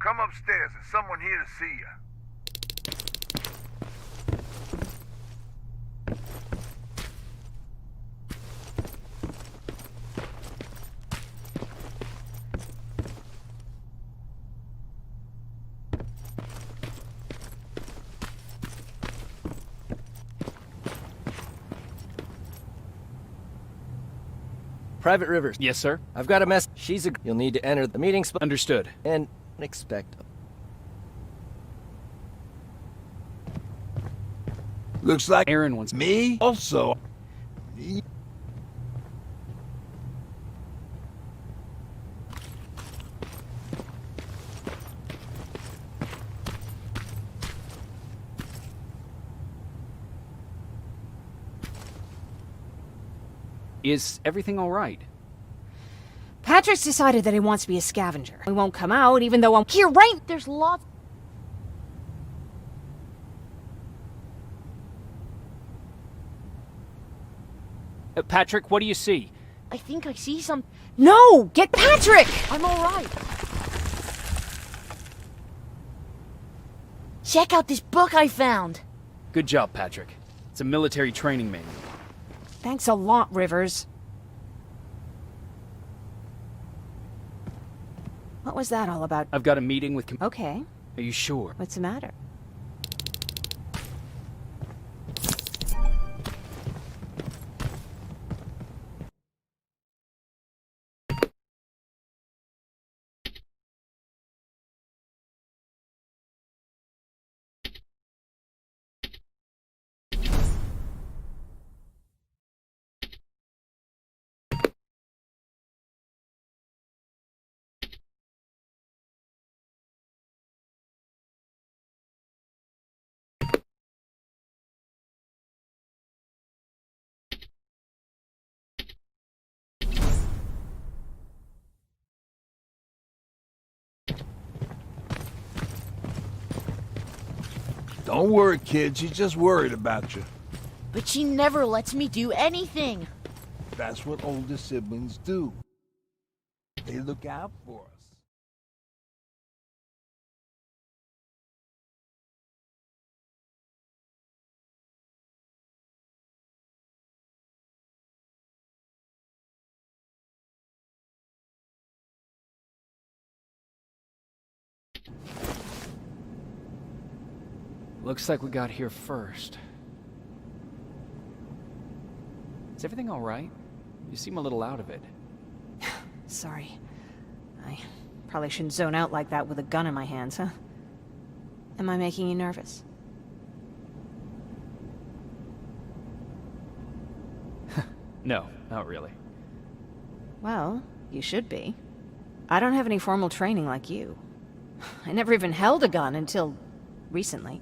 Come upstairs. There's someone here to see you. Private Rivers. Yes, sir. I've got a mess. You'll need to enter the meeting spot. Understood. And expect. Looks like Aaron wants me also. Is everything all right? Patrick's decided that he wants to be a scavenger. We won't come out, even though I'm here, right? There's lots. Patrick, what do you see? I think I see some. No! Get Patrick! I'm alright. Check out this book I found. Good job, Patrick. It's a military training manual. Thanks a lot, Rivers. What was that all about? I've got a meeting with Okay, Are you sure? what's the matter? Don't worry, kid. She's just worried about you. But she never lets me do anything. That's what older siblings do. They look out for us. Looks like we got here first. Is everything all right? You seem a little out of it. Sorry. I probably shouldn't zone out like that with a gun in my hands, huh? Am I making you nervous? No, not really. Well, you should be. I don't have any formal training like you. I never even held a gun until recently.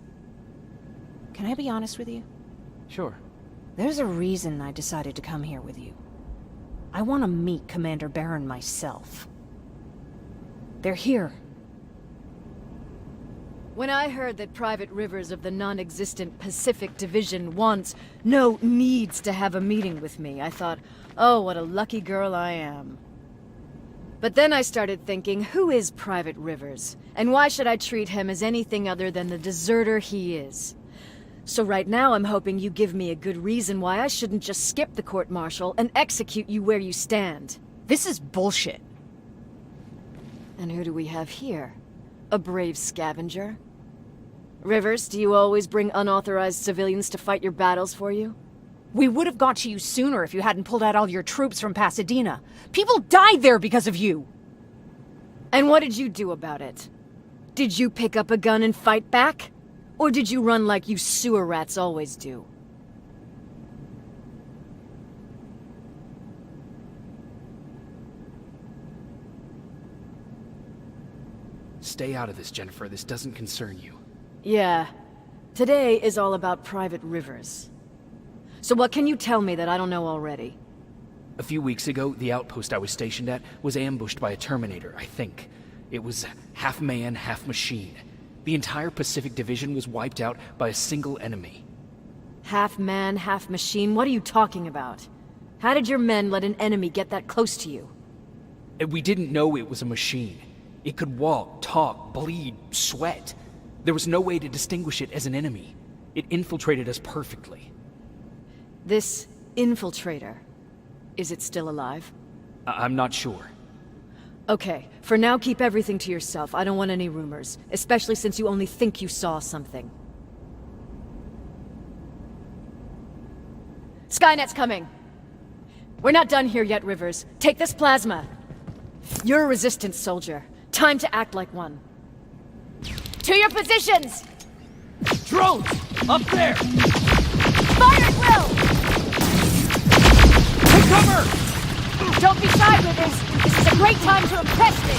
Can I be honest with you? Sure. There's a reason I decided to come here with you. I want to meet Commander Baron myself. They're here. When I heard that Private Rivers of the non-existent Pacific Division needs to have a meeting with me, I thought, oh, what a lucky girl I am. But then I started thinking, who is Private Rivers? And why should I treat him as anything other than the deserter he is? So right now I'm hoping you give me a good reason why I shouldn't just skip the court-martial and execute you where you stand. This is bullshit. And who do we have here? A brave scavenger? Rivers, do you always bring unauthorized civilians to fight your battles for you? We would have got to you sooner if you hadn't pulled out all your troops from Pasadena. People died there because of you! And what did you do about it? Did you pick up a gun and fight back? Or did you run like you sewer rats always do? Stay out of this, Jennifer. This doesn't concern you. Yeah. Today is all about Private Rivers. So what can you tell me that I don't know already? A few weeks ago, the outpost I was stationed at was ambushed by a Terminator, I think. It was half man, half machine. The entire Pacific Division was wiped out by a single enemy. Half man, half machine? What are you talking about? How did your men let an enemy get that close to you? We didn't know it was a machine. It could walk, talk, bleed, sweat. There was no way to distinguish it as an enemy. It infiltrated us perfectly. This infiltrator, is it still alive? I'm not sure. Okay, for now keep everything to yourself. I don't want any rumors, especially since you only think you saw something. Skynet's coming! We're not done here yet, Rivers. Take this plasma. You're a resistance soldier. Time to act like one. To your positions! Drones! Up there! Fire at will! Take cover! Don't be shy, Rivers. This is a great time to impress me.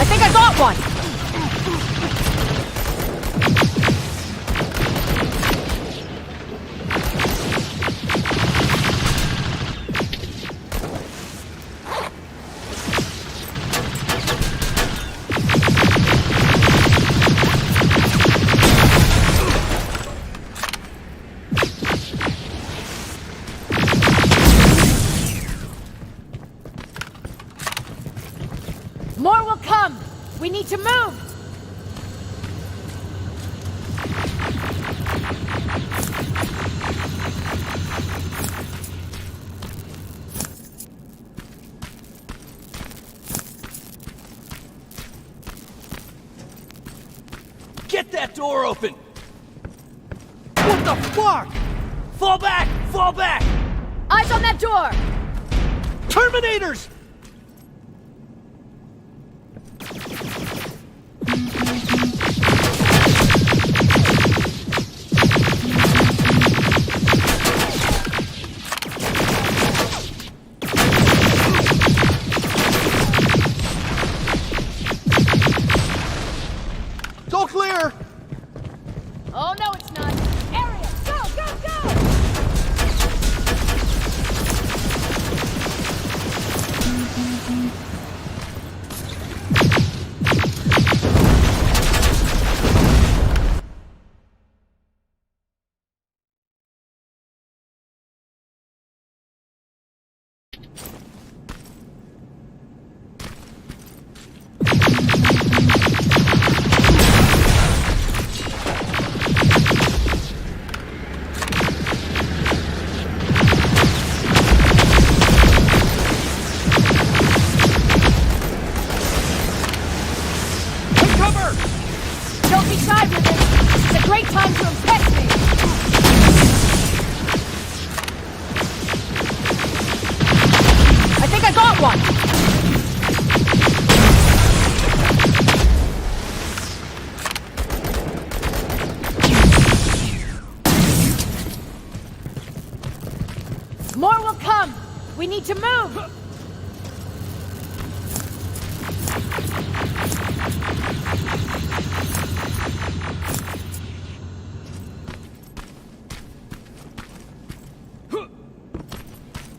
I think I got one! More will come! We need to move! Get that door open! What the fuck? Fall back! Fall back! Eyes on that door! Terminators! It's all clear! Oh no, it's not! Area! Go, go, go! Don't be shy, Rivers. It's a great time to impress me. I think I got one. More will come. We need to move.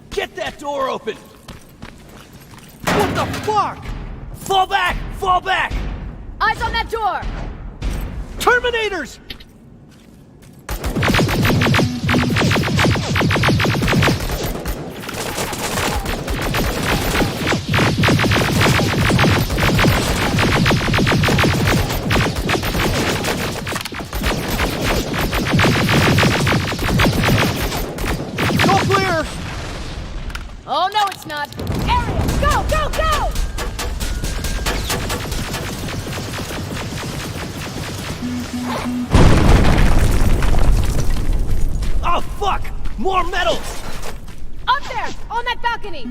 Get that door open! What the fuck? Fall back! Fall back! Eyes on that door! Terminators! Oh no, it's not! Area! Go, go, go! Oh fuck! More metals! Up there! On that balcony!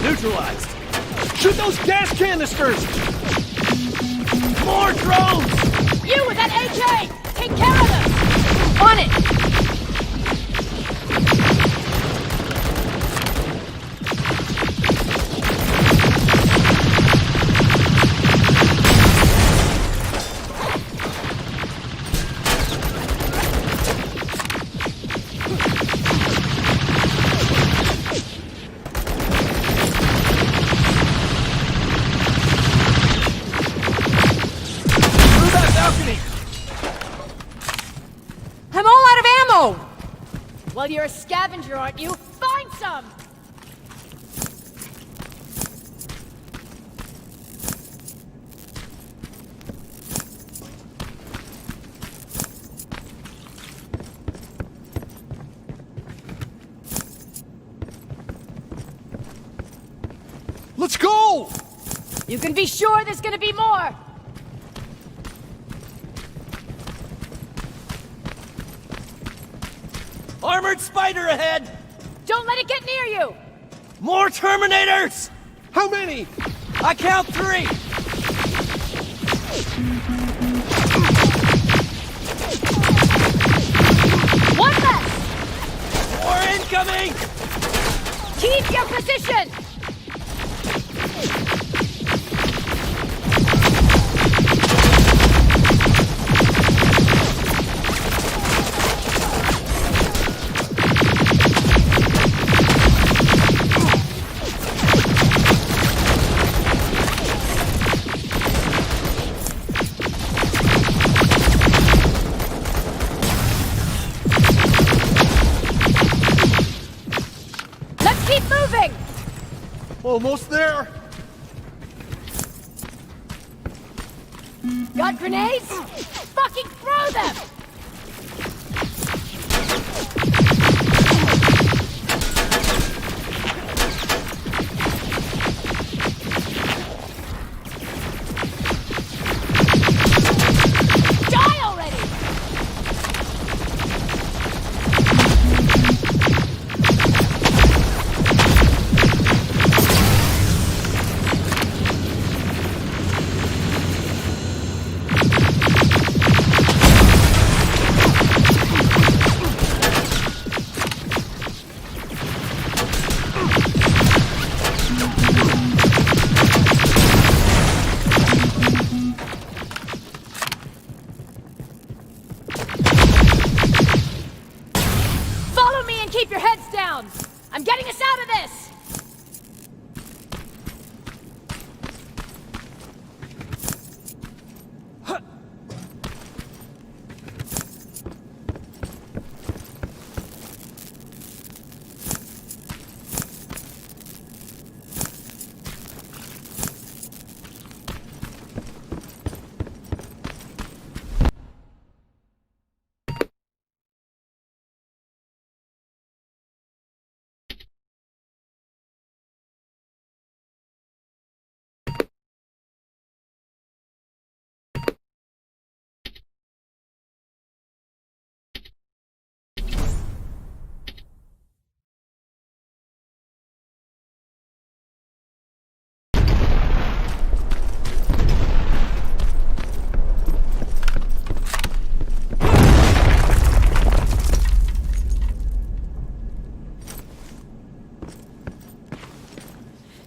Neutralized! Shoot those gas canisters! More drones! You with that AK! Take care of them! On it! Well, you're a scavenger, aren't you? Find some! Let's go! You can be sure there's gonna be more! Armored spider ahead! Don't let it get near you! More Terminators! How many? I count 3! One less! More incoming! Keep your position! Let's keep moving! Almost there. Got grenades? Fucking throw them! Die already! Follow me and keep your heads down! I'm getting us out of this!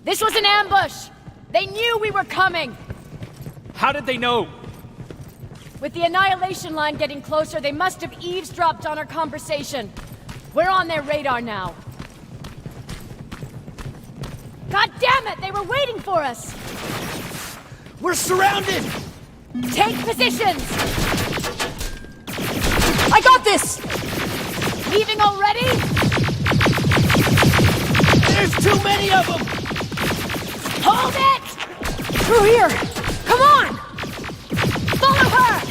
This was an ambush! They knew we were coming! How did they know? With the annihilation line getting closer, they must have eavesdropped on our conversation. We're on their radar now. God damn it! They were waiting for us! We're surrounded! Take positions! I got this! Leaving already? There's too many of them! Hold it! Through here! Come on! Follow her!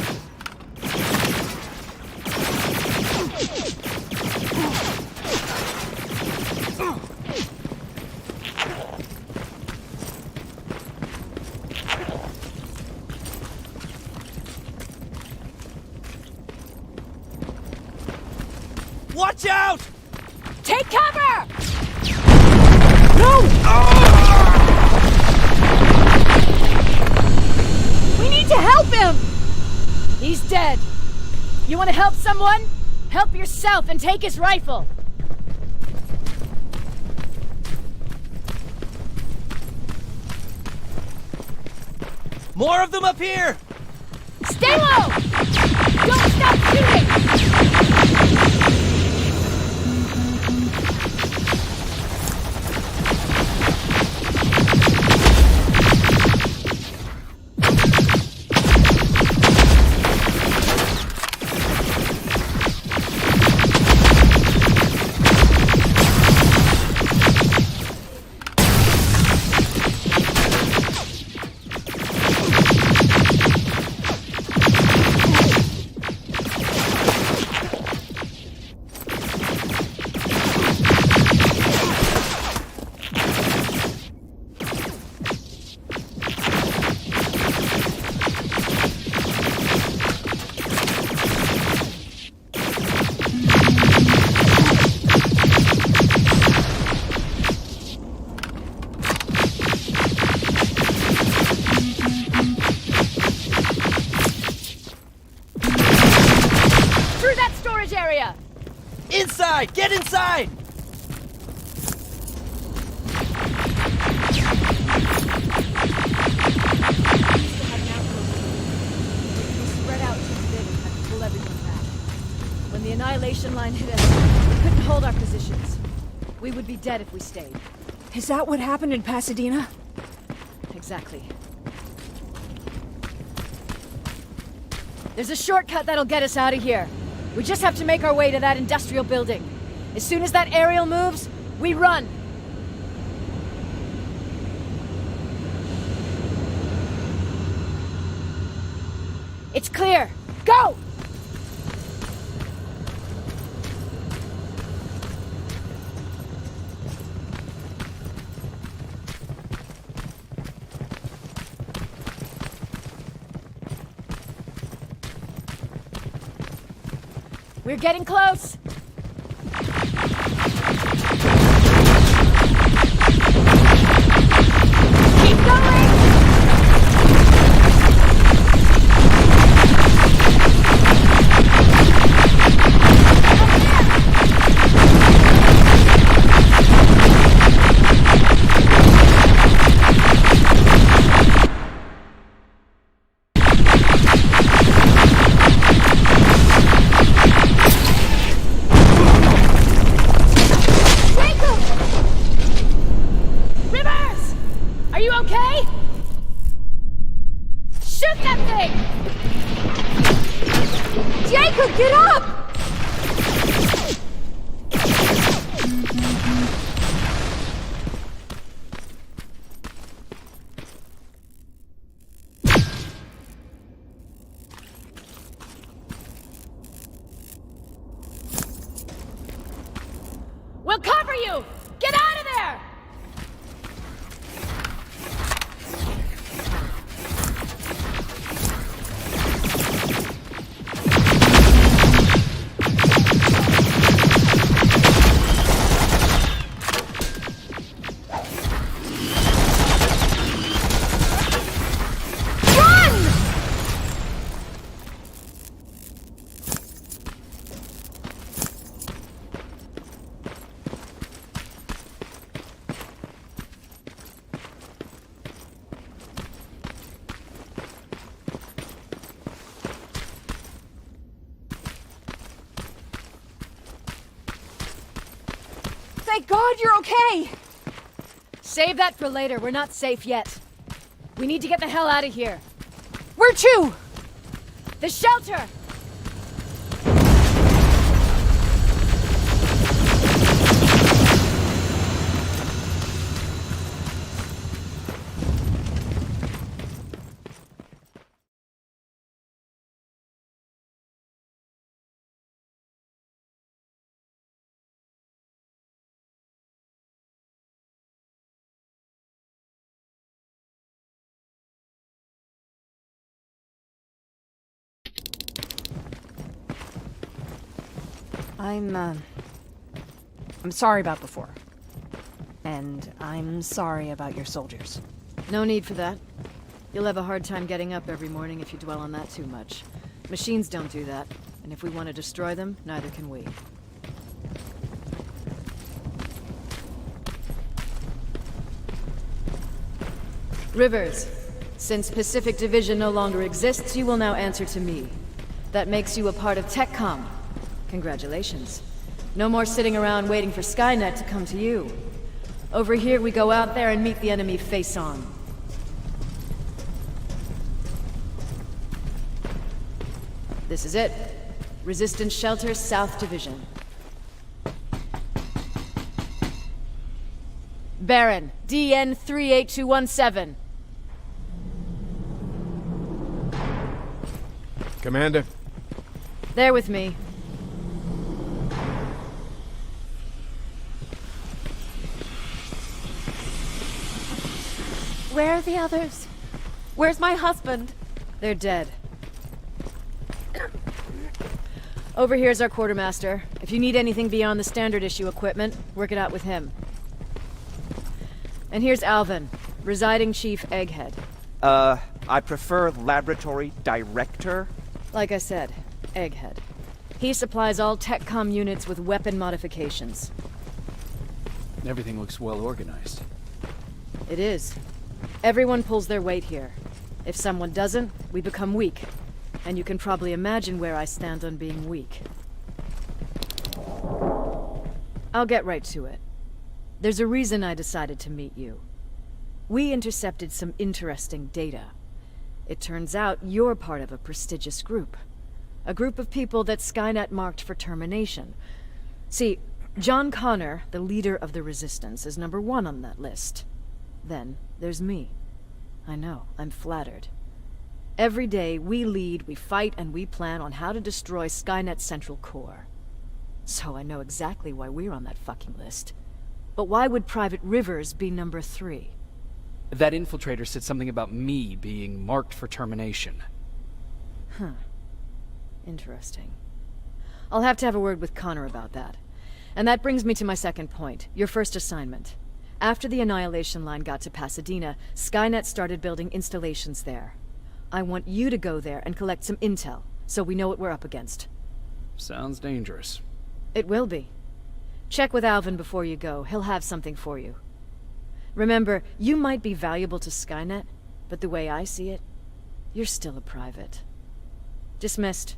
Watch out! Take cover! No! We need to help him! He's dead. You want to help someone? Help yourself and take his rifle. More of them up here! Stay low! Don't stop shooting! inside! Get inside! Spread out too thin and had to pull everyone back. When the annihilation line hit us, we couldn't hold our positions. We would be dead if we stayed. Is that what happened in Pasadena? Exactly. There's a shortcut that'll get us out of here. We just have to make our way to that industrial building. As soon as that aerial moves, we run. It's clear. Go! We're getting close! Keep going! Get up! We'll cover you! Get out of there! Thank God you're okay! Save that for later. We're not safe yet. We need to get the hell out of here. Where to? The shelter! I'm sorry about before. And I'm sorry about your soldiers. No need for that. You'll have a hard time getting up every morning if you dwell on that too much. Machines don't do that, and if we want to destroy them, neither can we. Rivers, since Pacific Division no longer exists, you will now answer to me. That makes you a part of TechCom. Congratulations. No more sitting around waiting for Skynet to come to you. Over here, we go out there and meet the enemy face on. This is it. Resistance Shelter, South Division. Baron, DN 38217. Commander. They're with me. Where are the others? Where's my husband? They're dead. Over here's our quartermaster. If you need anything beyond the standard issue equipment, work it out with him. And here's Alvin, residing chief Egghead. I prefer laboratory director. Like I said, Egghead. He supplies all TechCom units with weapon modifications. Everything looks well organized. It is. Everyone pulls their weight here. If someone doesn't, we become weak. And you can probably imagine where I stand on being weak. I'll get right to it. There's a reason I decided to meet you. We intercepted some interesting data. It turns out you're part of a prestigious group. A group of people that Skynet marked for termination. See, John Connor, the leader of the Resistance, is #1 on that list. Then there's me. I know, I'm flattered. Every day, we lead, we fight, and we plan on how to destroy Skynet's central core. So I know exactly why we're on that fucking list. But why would Private Rivers be #3? That infiltrator said something about me being marked for termination. Huh. Interesting. I'll have to have a word with Connor about that. And that brings me to my second point, your first assignment. After the Annihilation Line got to Pasadena, Skynet started building installations there. I want you to go there and collect some intel, so we know what we're up against. Sounds dangerous. It will be. Check with Alvin before you go. He'll have something for you. Remember, you might be valuable to Skynet, but the way I see it, you're still a private. Dismissed.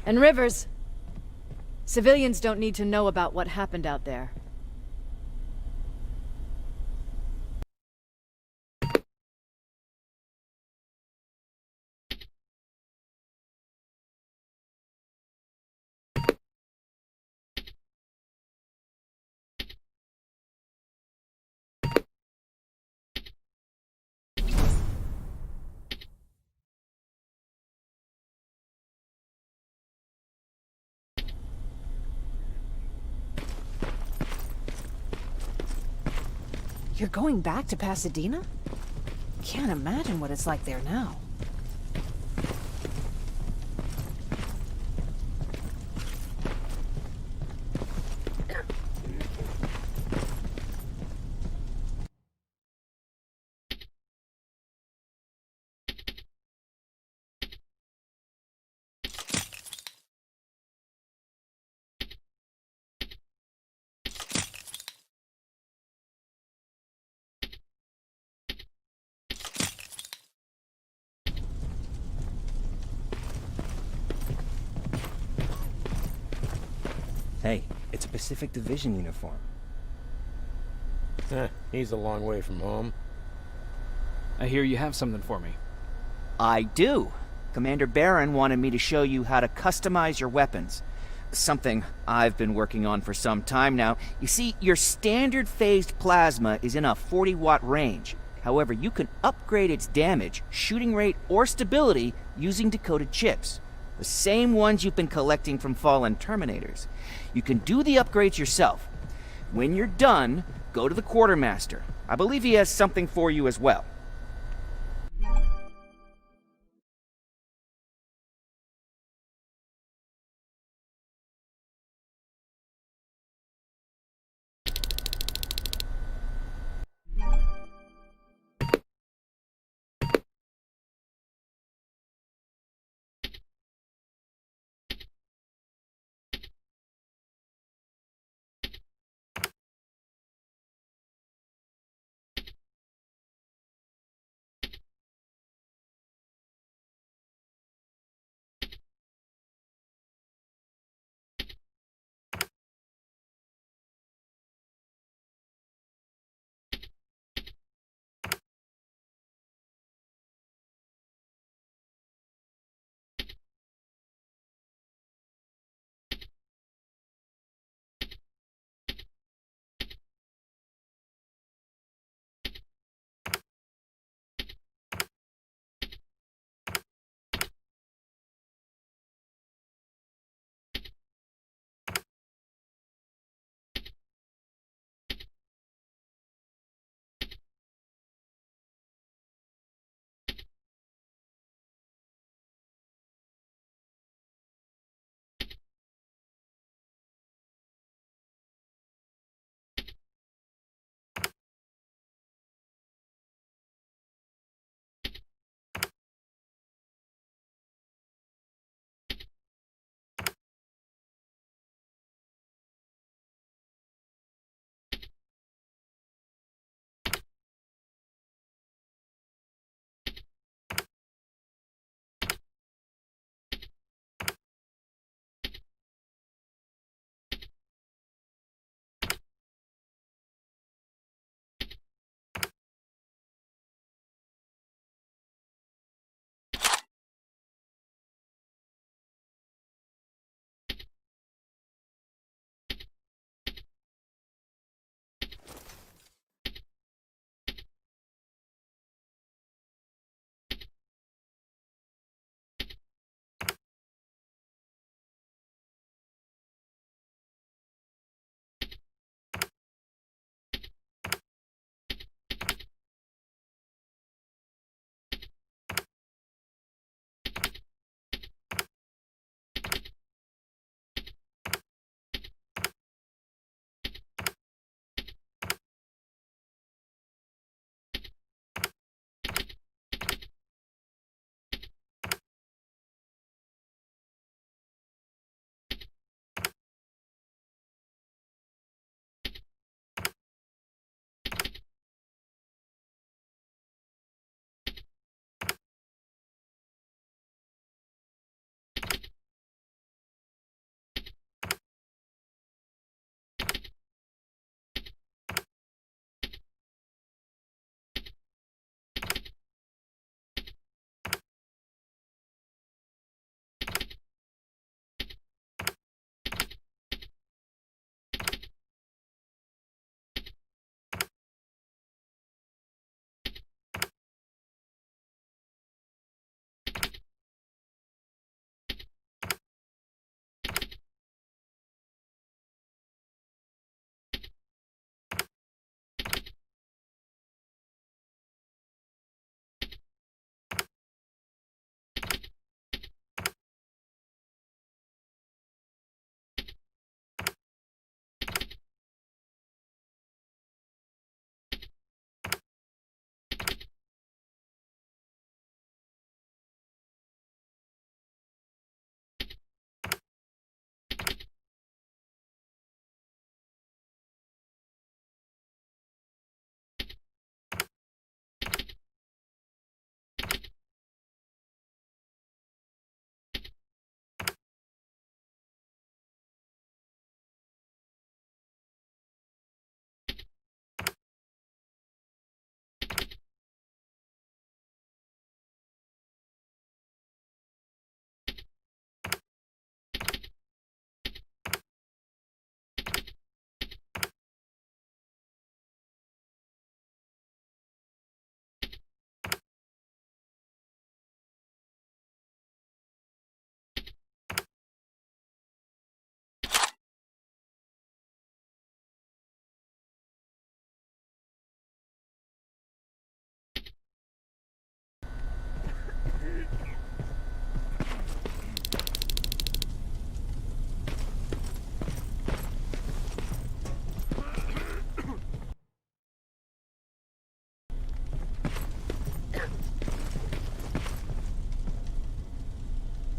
And Rivers, civilians don't need to know about what happened out there. You're going back to Pasadena? Can't imagine what it's like there now. Hey, it's a Pacific Division uniform. He's a long way from home. I hear you have something for me. I do. Commander Baron wanted me to show you how to customize your weapons. Something I've been working on for some time now. You see, your standard phased plasma is in a 40-watt range. However, you can upgrade its damage, shooting rate, or stability using decoded chips. The same ones you've been collecting from fallen Terminators. You can do the upgrades yourself. When you're done, go to the Quartermaster. I believe he has something for you as well.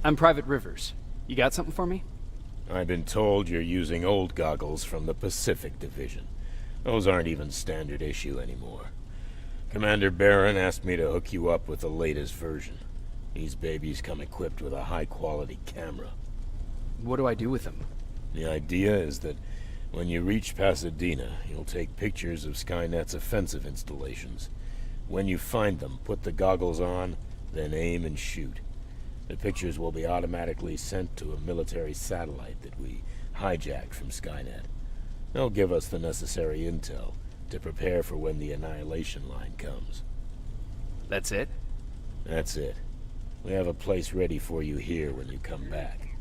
I'm Private Rivers. You got something for me? I've been told you're using old goggles from the Pacific Division. Those aren't even standard issue anymore. Commander Barron asked me to hook you up with the latest version. These babies come equipped with a high-quality camera. What do I do with them? The idea is that when you reach Pasadena, you'll take pictures of Skynet's offensive installations. When you find them, put the goggles on, then aim and shoot. The pictures will be automatically sent to a military satellite that we hijacked from Skynet. They'll give us the necessary intel to prepare for when the annihilation line comes. That's it? That's it. We have a place ready for you here when you come back.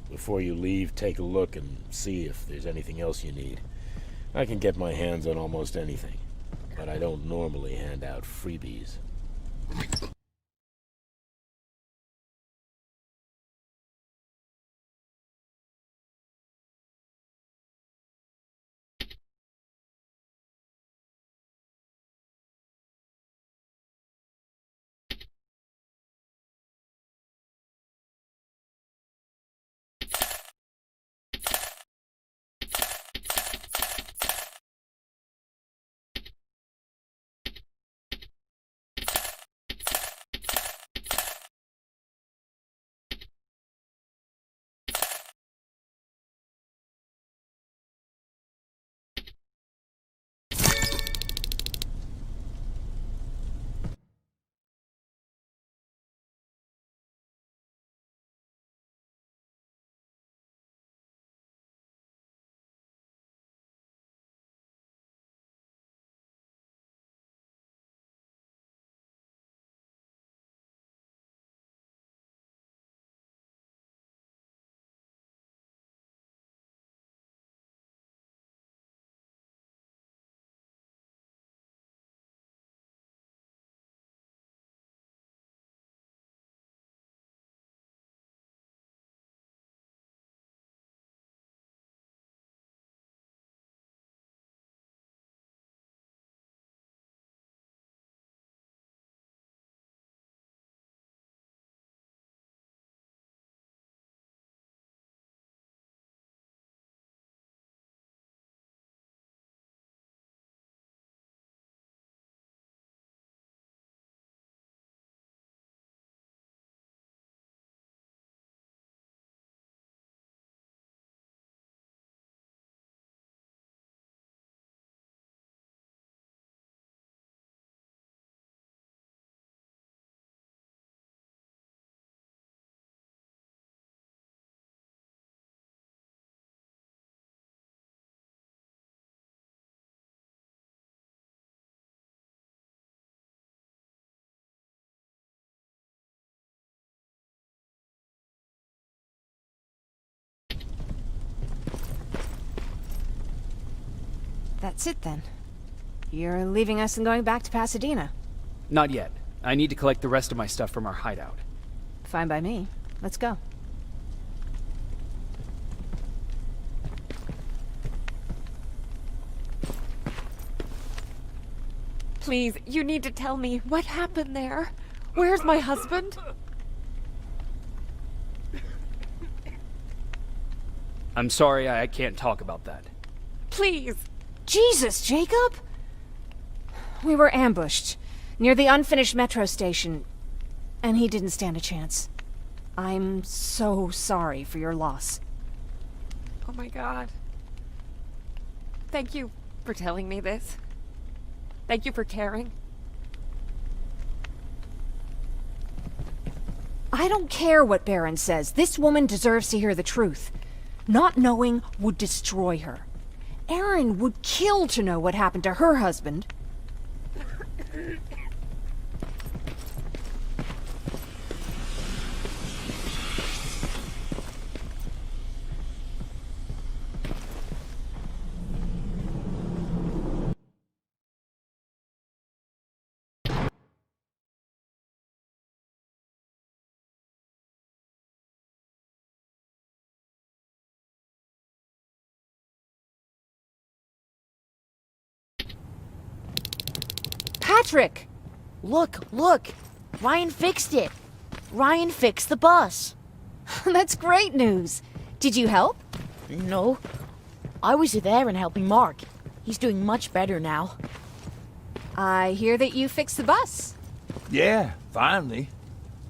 Before you leave, take a look and see if there's anything else you need. I can get my hands on almost anything, but I don't normally hand out freebies. That's it then. You're leaving us and going back to Pasadena. Not yet. I need to collect the rest of my stuff from our hideout. Fine by me. Let's go. Please, you need to tell me what happened there. Where's my husband? I'm sorry, I can't talk about that. Please. Jesus, Jacob! We were ambushed near the unfinished metro station, and he didn't stand a chance. I'm so sorry for your loss. Oh my God. Thank you for telling me this. Thank you for caring. I don't care what Baron says. This woman deserves to hear the truth. Not knowing would destroy her. Erin would kill to know what happened to her husband. Patrick! Look! Ryan fixed it! Ryan fixed the bus! That's great news. Did you help? No. I was there and helping Mark. He's doing much better now. I hear that you fixed the bus. Yeah, finally.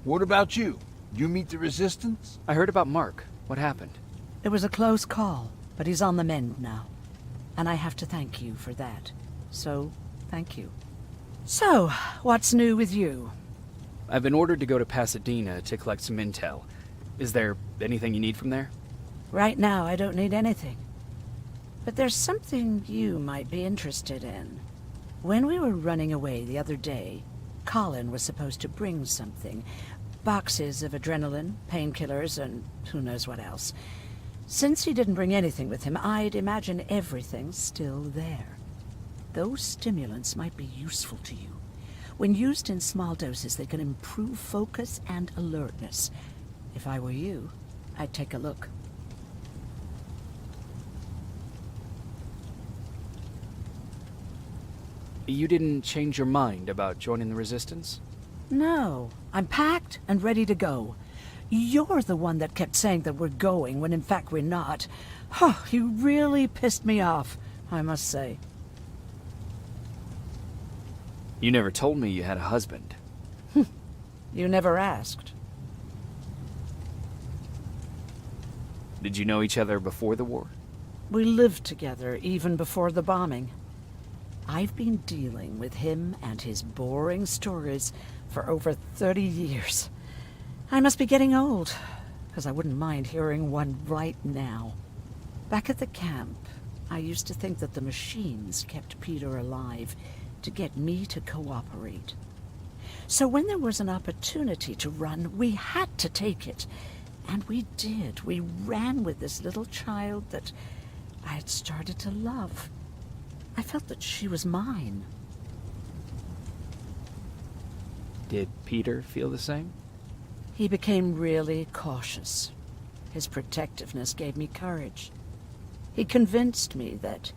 What about you? You meet the resistance? I heard about Mark. What happened? It was a close call, but he's on the mend now. And I have to thank you for that. So, thank you. So, what's new with you? I've been ordered to go to Pasadena to collect some intel. Is there anything you need from there? Right now, I don't need anything. But there's something you might be interested in. When we were running away the other day, Colin was supposed to bring something. Boxes of adrenaline, painkillers, and who knows what else. Since he didn't bring anything with him, I'd imagine everything's still there. Those stimulants might be useful to you. When used in small doses, they can improve focus and alertness. If I were you, I'd take a look. You didn't change your mind about joining the Resistance? No, I'm packed and ready to go. You're the one that kept saying that we're going when in fact we're not. Oh, you really pissed me off, I must say. You never told me you had a husband. You never asked. Did you know each other before the war? We lived together even before the bombing. I've been dealing with him and his boring stories for over 30 years. I must be getting old, because I wouldn't mind hearing one right now. Back at the camp, I used to think that the machines kept Peter alive to get me to cooperate. So when there was an opportunity to run, we had to take it. And we did. We ran with this little child that I had started to love. I felt that she was mine. Did Peter feel the same? He became really cautious. His protectiveness gave me courage. He convinced me that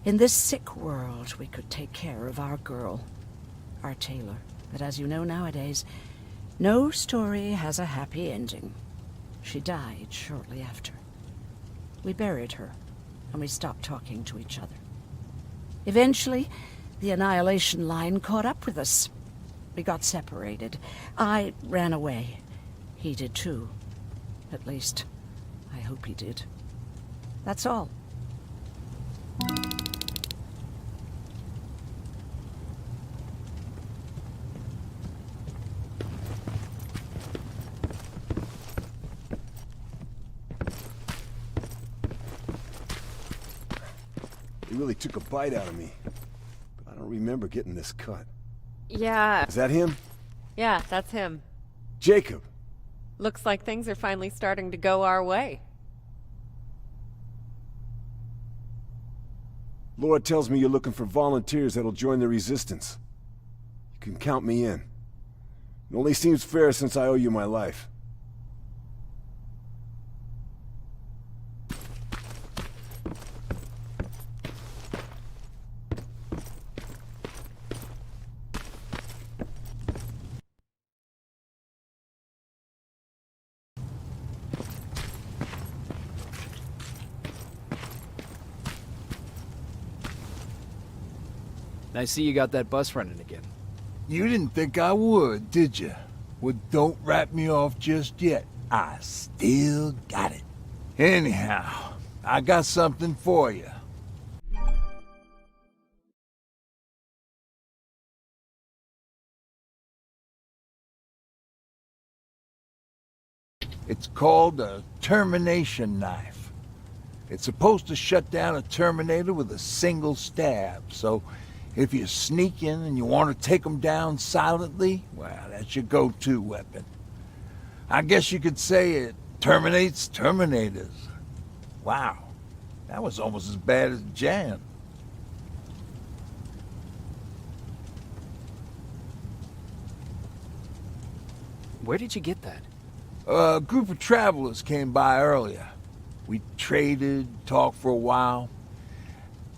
in this sick world we could take care of our girl, our Taylor. But as you know nowadays, no story has a happy ending. She died shortly after. We buried her, and we stopped talking to each other. Eventually, the Annihilation Line caught up with us. We got separated. I ran away. He did too. At least, I hope he did. That's all. He really took a bite out of me. But I don't remember getting this cut. Yeah. Is that him? Yeah, that's him. Jacob! Looks like things are finally starting to go our way. Lord tells me you're looking for volunteers that'll join the Resistance. You can count me in. It only seems fair since I owe you my life. I see you got that bus running again. You didn't think I would, did you? Well, don't wrap me off just yet. I still got it. Anyhow, I got something for you. It's called a termination knife. It's supposed to shut down a Terminator with a single stab, so if you're sneaking and you want to take them down silently, well, that's your go-to weapon. I guess you could say it terminates Terminators. Wow, that was almost as bad as Jan. Where did you get that? A group of travelers came by earlier. We traded, talked for a while.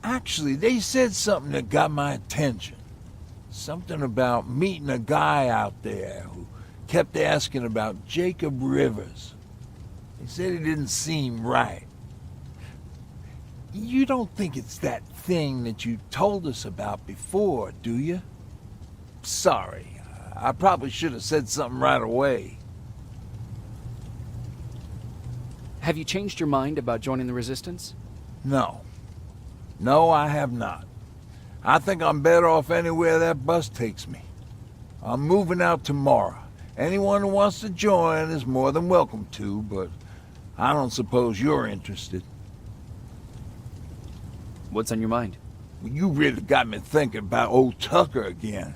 Actually, they said something that got my attention. Something about meeting a guy out there who kept asking about Jacob Rivers. He said he didn't seem right. You don't think it's that thing that you told us about before, do you? Sorry, I probably should have said something right away. Have you changed your mind about joining the Resistance? No. No, I have not. I think I'm better off anywhere that bus takes me. I'm moving out tomorrow. Anyone who wants to join is more than welcome to, but I don't suppose you're interested. What's on your mind? Well, you really got me thinking about old Tucker again.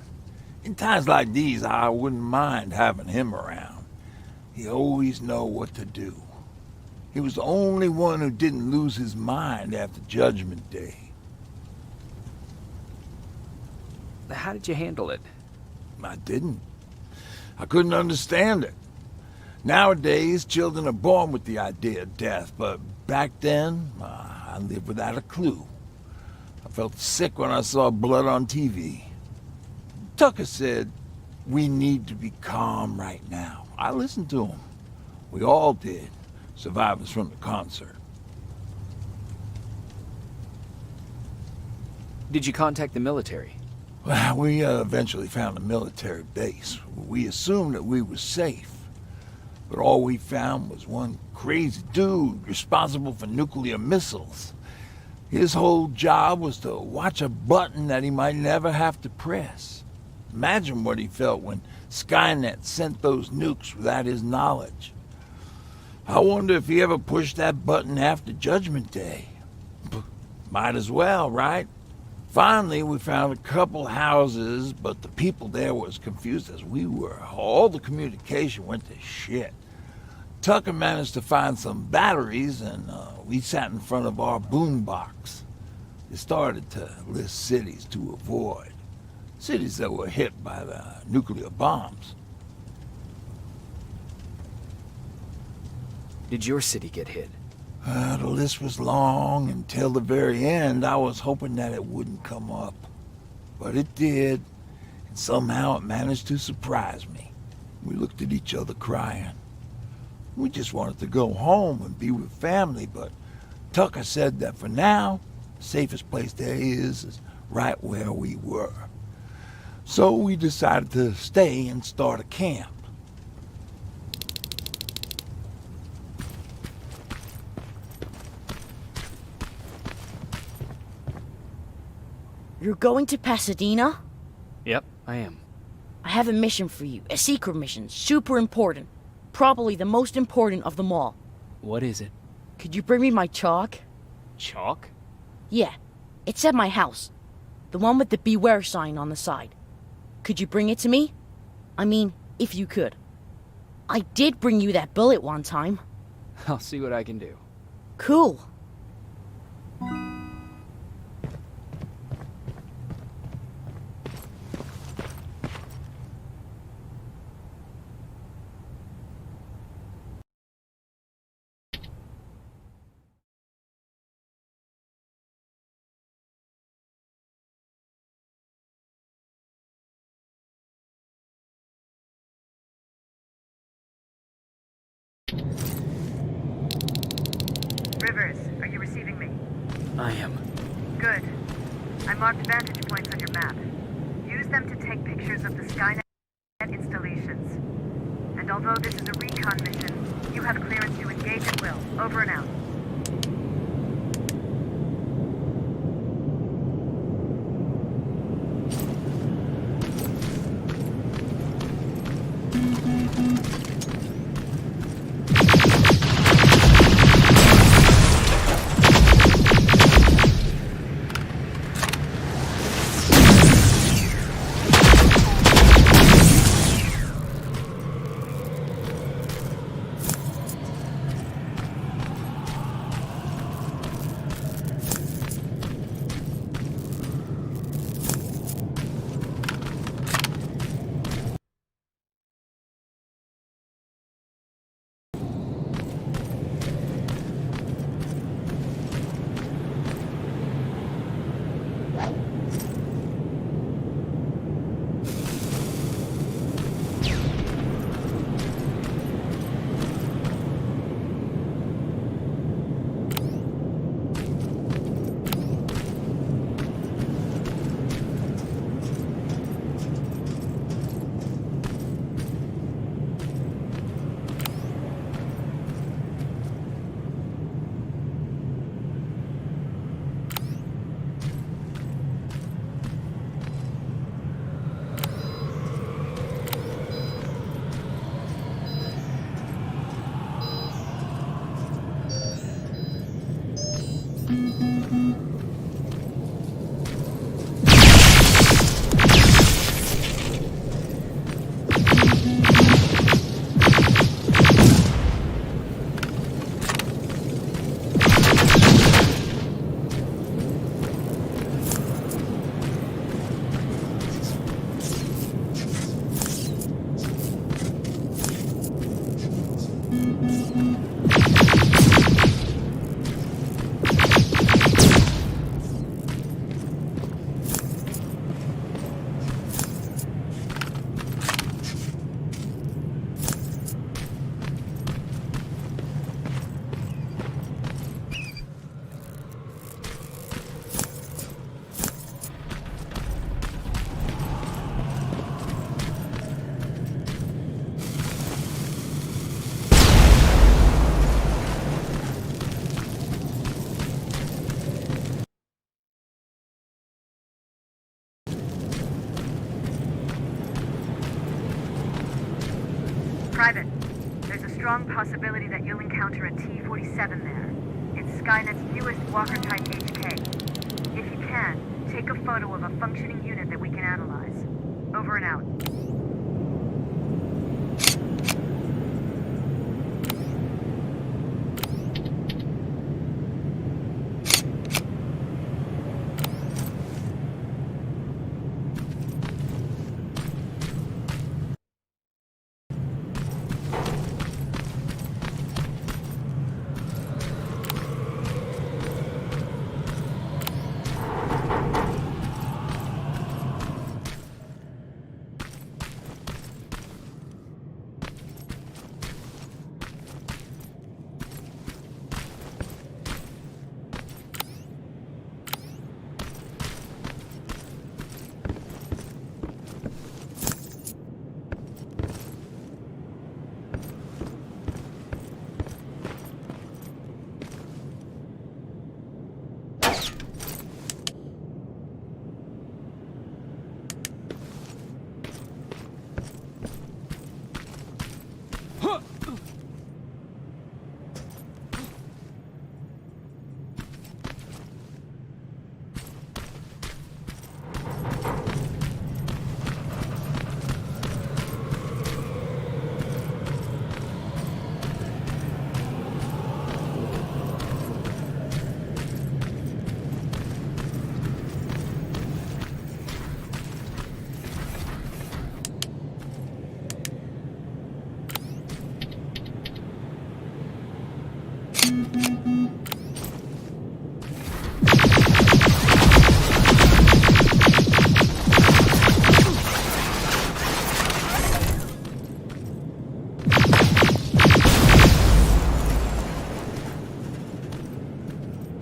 In times like these, I wouldn't mind having him around. He always know what to do. He was the only one who didn't lose his mind after Judgment Day. How did you handle it? I didn't. I couldn't understand it. Nowadays, children are born with the idea of death, but back then, I lived without a clue. I felt sick when I saw blood on TV. Tucker said, we need to be calm right now. I listened to him. We all did. Survivors from the concert. Did you contact the military? Well, we eventually found a military base. We assumed that we were safe. But all we found was one crazy dude responsible for nuclear missiles. His whole job was to watch a button that he might never have to press. Imagine what he felt when Skynet sent those nukes without his knowledge. I wonder if he ever pushed that button after Judgment Day. Might as well, right? Finally, we found a couple houses, but the people there were as confused as we were. All the communication went to shit. Tucker managed to find some batteries, and we sat in front of our boombox. They started to list cities to avoid. Cities that were hit by the nuclear bombs. Did your city get hit? The list was long. Until the very end, I was hoping that it wouldn't come up. But it did, and somehow it managed to surprise me. We looked at each other crying. We just wanted to go home and be with family, but Tucker said that for now, the safest place there is right where we were. So we decided to stay and start a camp. You're going to Pasadena? Yep, I am. I have a mission for you. A secret mission. Super important. Probably the most important of them all. What is it? Could you bring me my chalk? Chalk? Yeah. It's at my house. The one with the beware sign on the side. Could you bring it to me? I mean, if you could. I did bring you that bullet one time. I'll see what I can do. Cool. Rivers, are you receiving me? I am. Good. I marked vantage points on your map. Use them to take pictures of the Skynet installations. And although this is a recon mission, you have clearance to engage at will. Over and out. Private, there's a strong possibility that you'll encounter a T-47 there. It's Skynet's newest Walker-type HK. If you can, take a photo of a functioning unit that we can analyze. Over and out.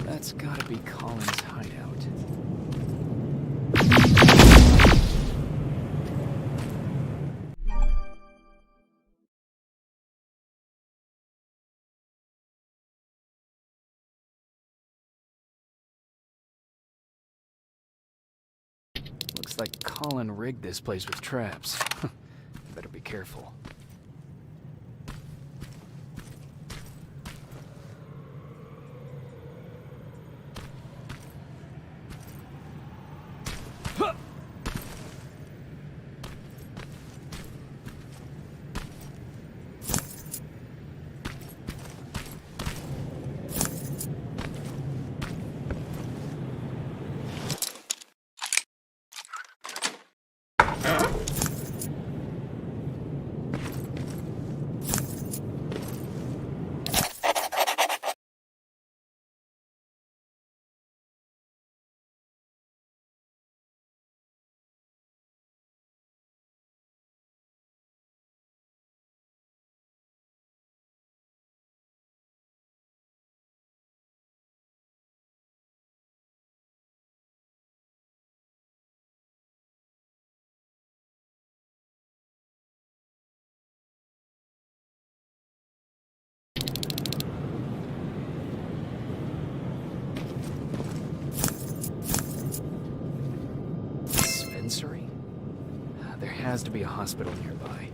That's gotta be Colin's hideout. Looks like Colin rigged this place with traps. Better be careful. There has to be a hospital nearby.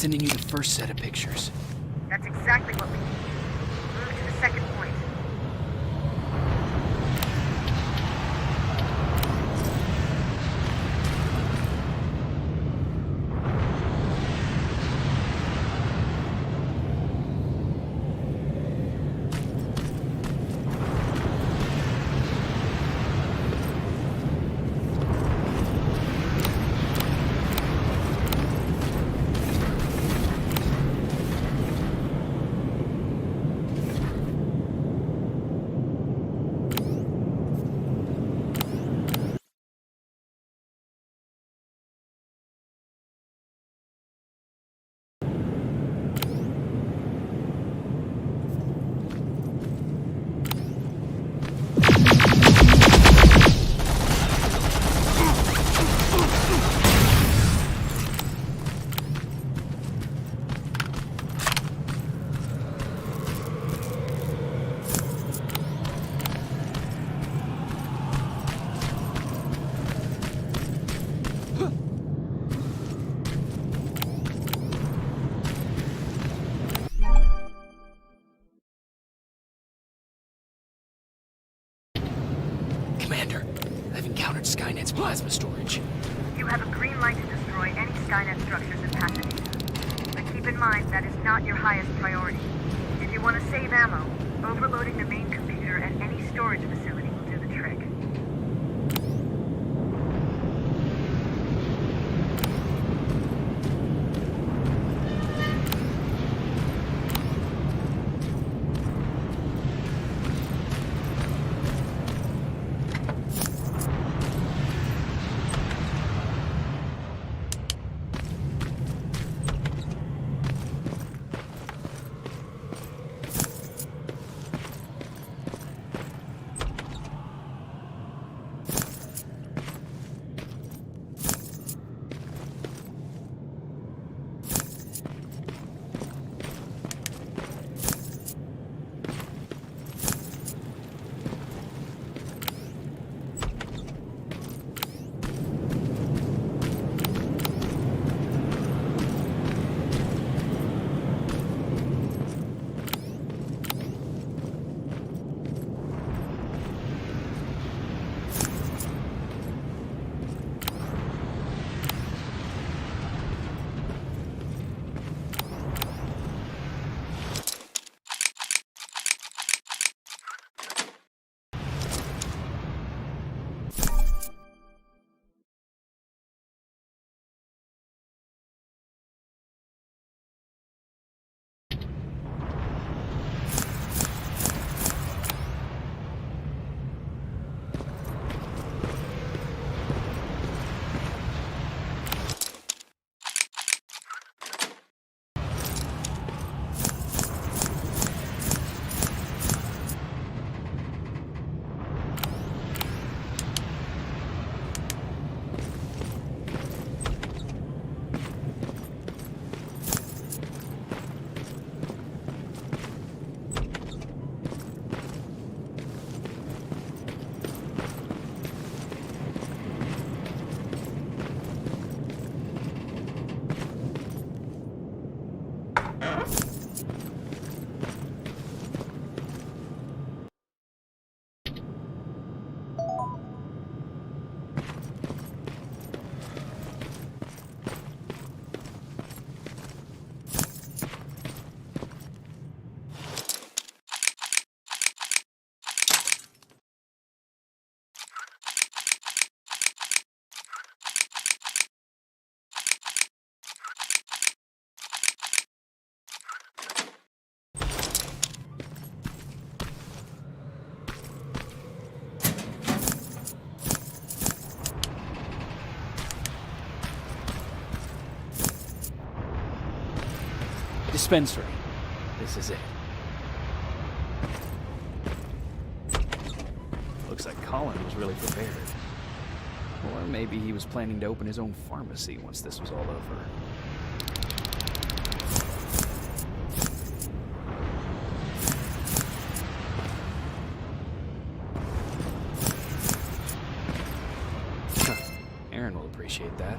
sending you the first set of pictures. That's exactly what we need. Move to the second point. Commander, I've encountered Skynet's plasma storage. You have a green light to destroy any Skynet structures in Pasadena. But keep in mind that is not your highest priority. If you want to save ammo, overloading the main computer at any storage facility will do the trick. Dispensary. This is it. Looks like Colin was really prepared. Or maybe he was planning to open his own pharmacy once this was all over. Aaron will appreciate that.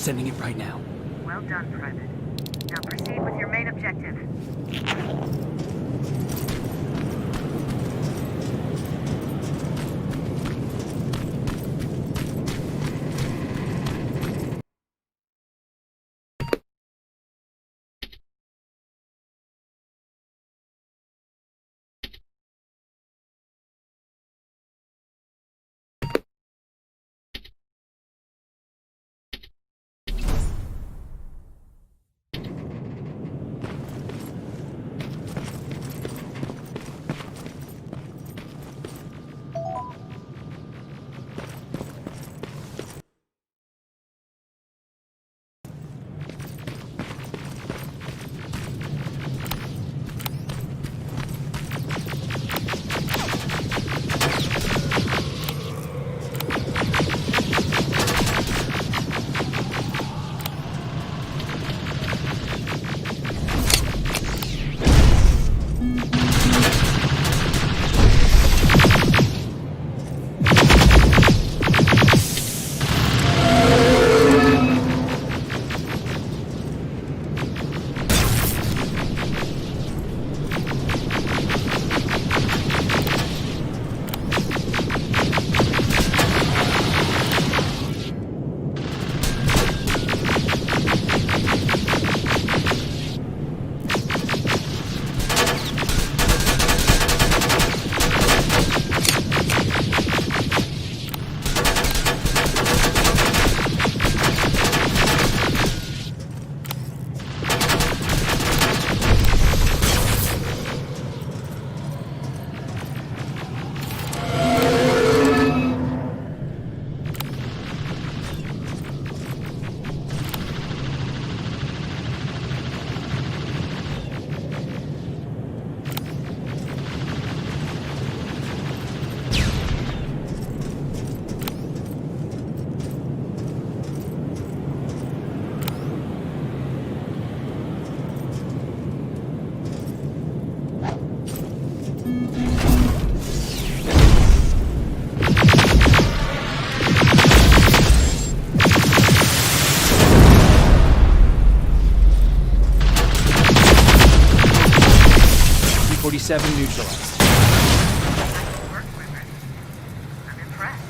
Sending it right now. Well done, Private. Now proceed with your main objective. T-47 neutralized. Nice work, River. I'm impressed.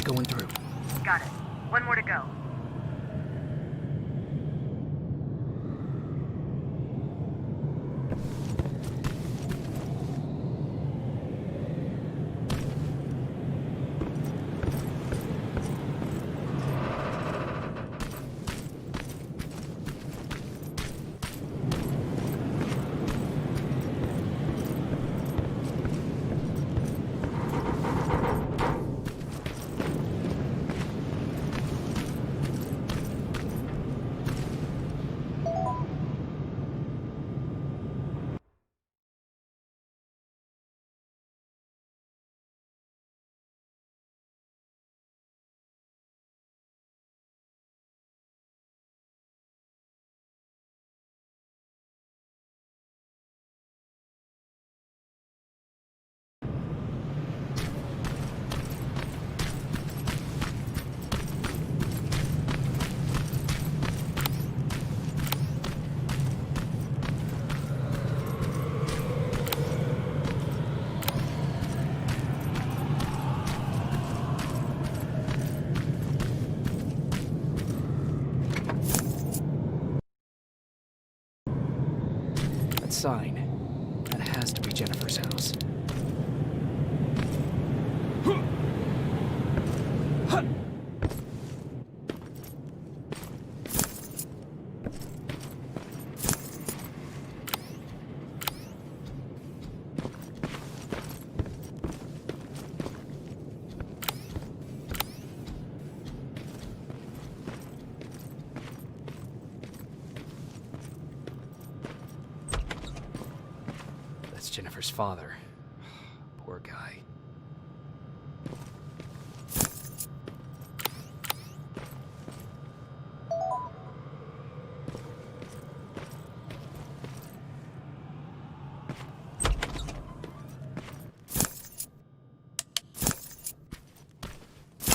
Going through. Got it. One more to go. Sign. That has to be Jennifer's house. Jennifer's father. Poor guy.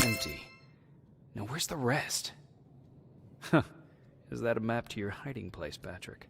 Empty. Now where's the rest? Huh. Is that a map to your hiding place, Patrick?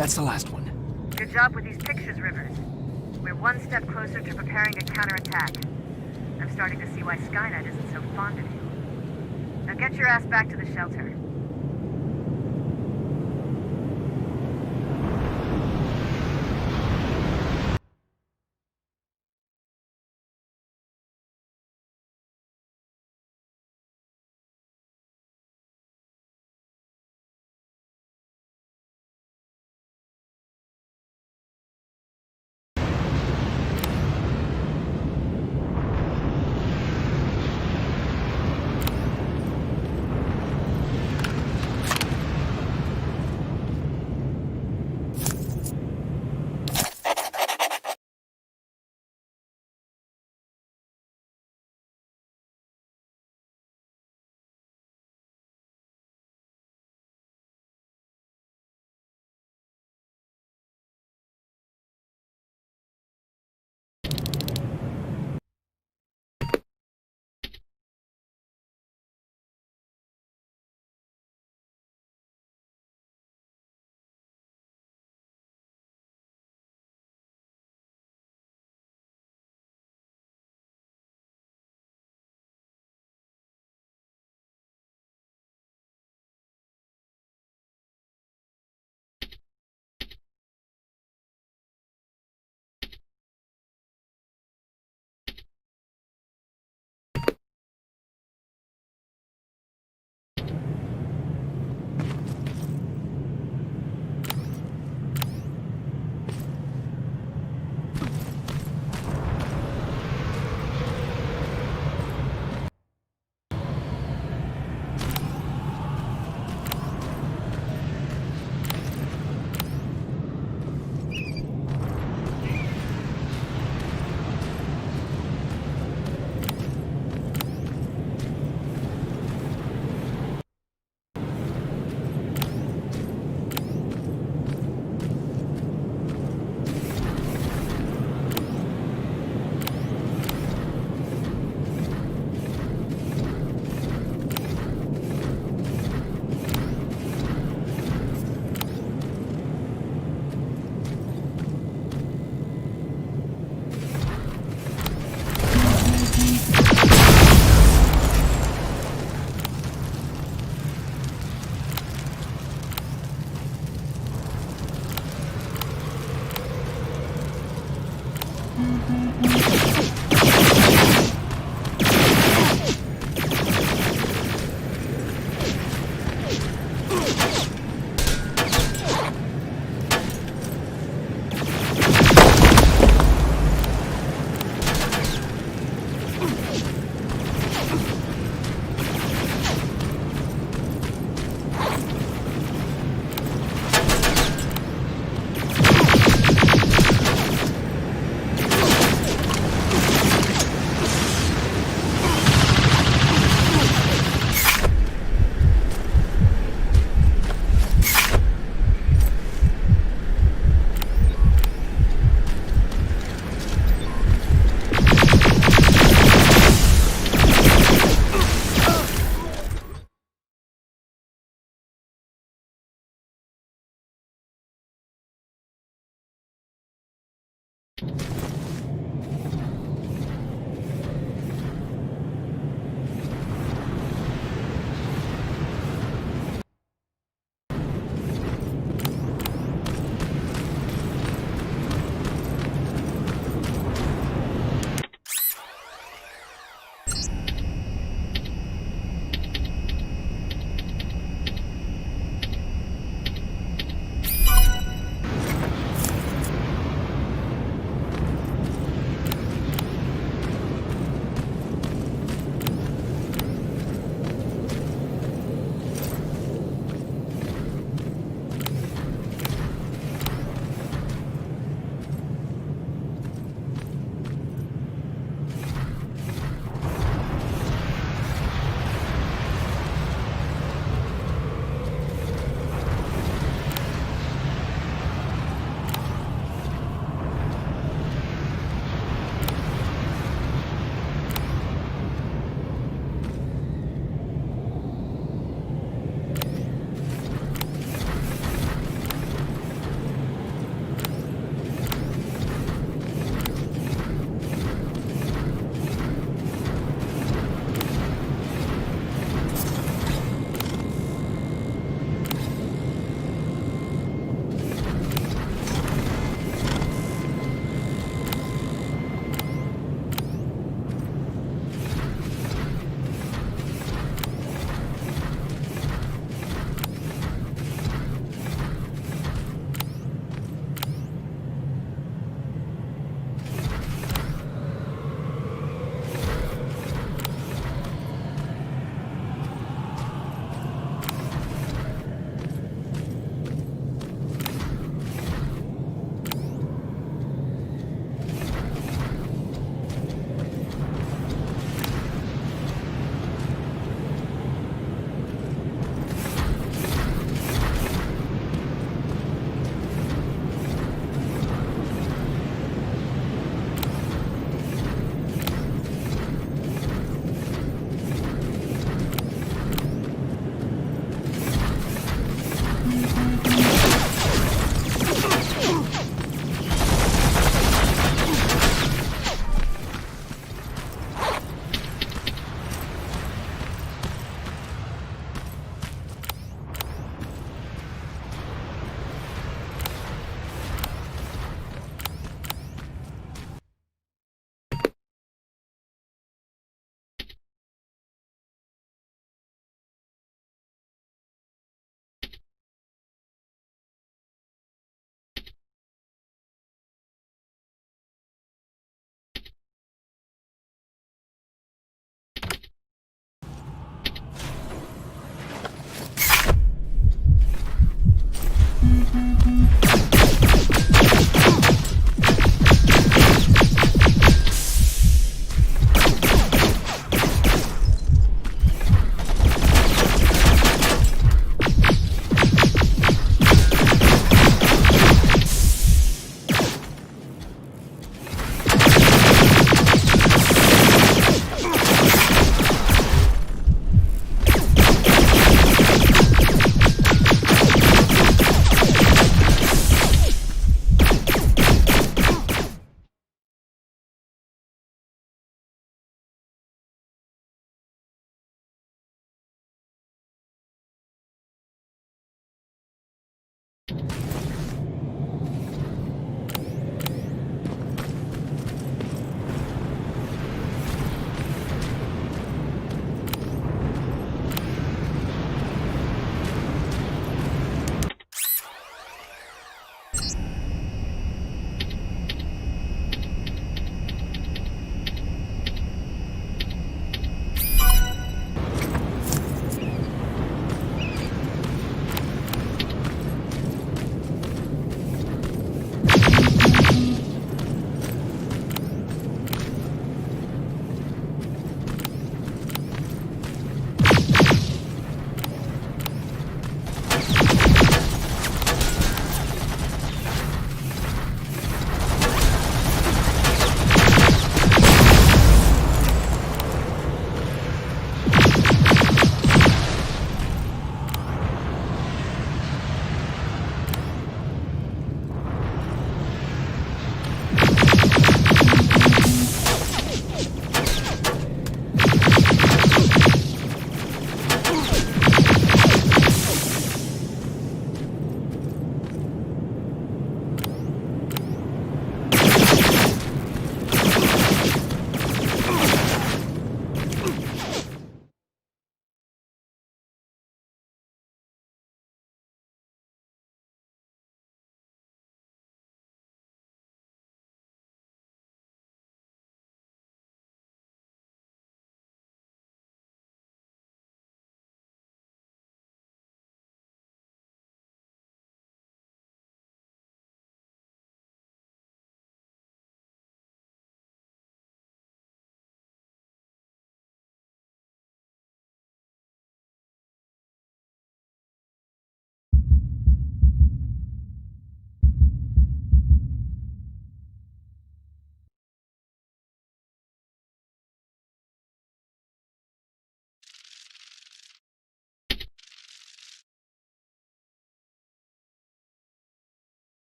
That's the last one. Good job with these pictures, Rivers. We're one step closer to preparing a counterattack. I'm starting to see why Skynet isn't so fond of you. Now get your ass back to the shelter.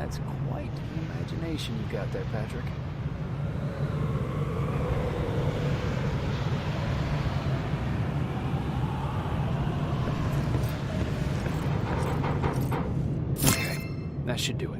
That's quite an imagination you got there, Patrick. Okay, that should do it.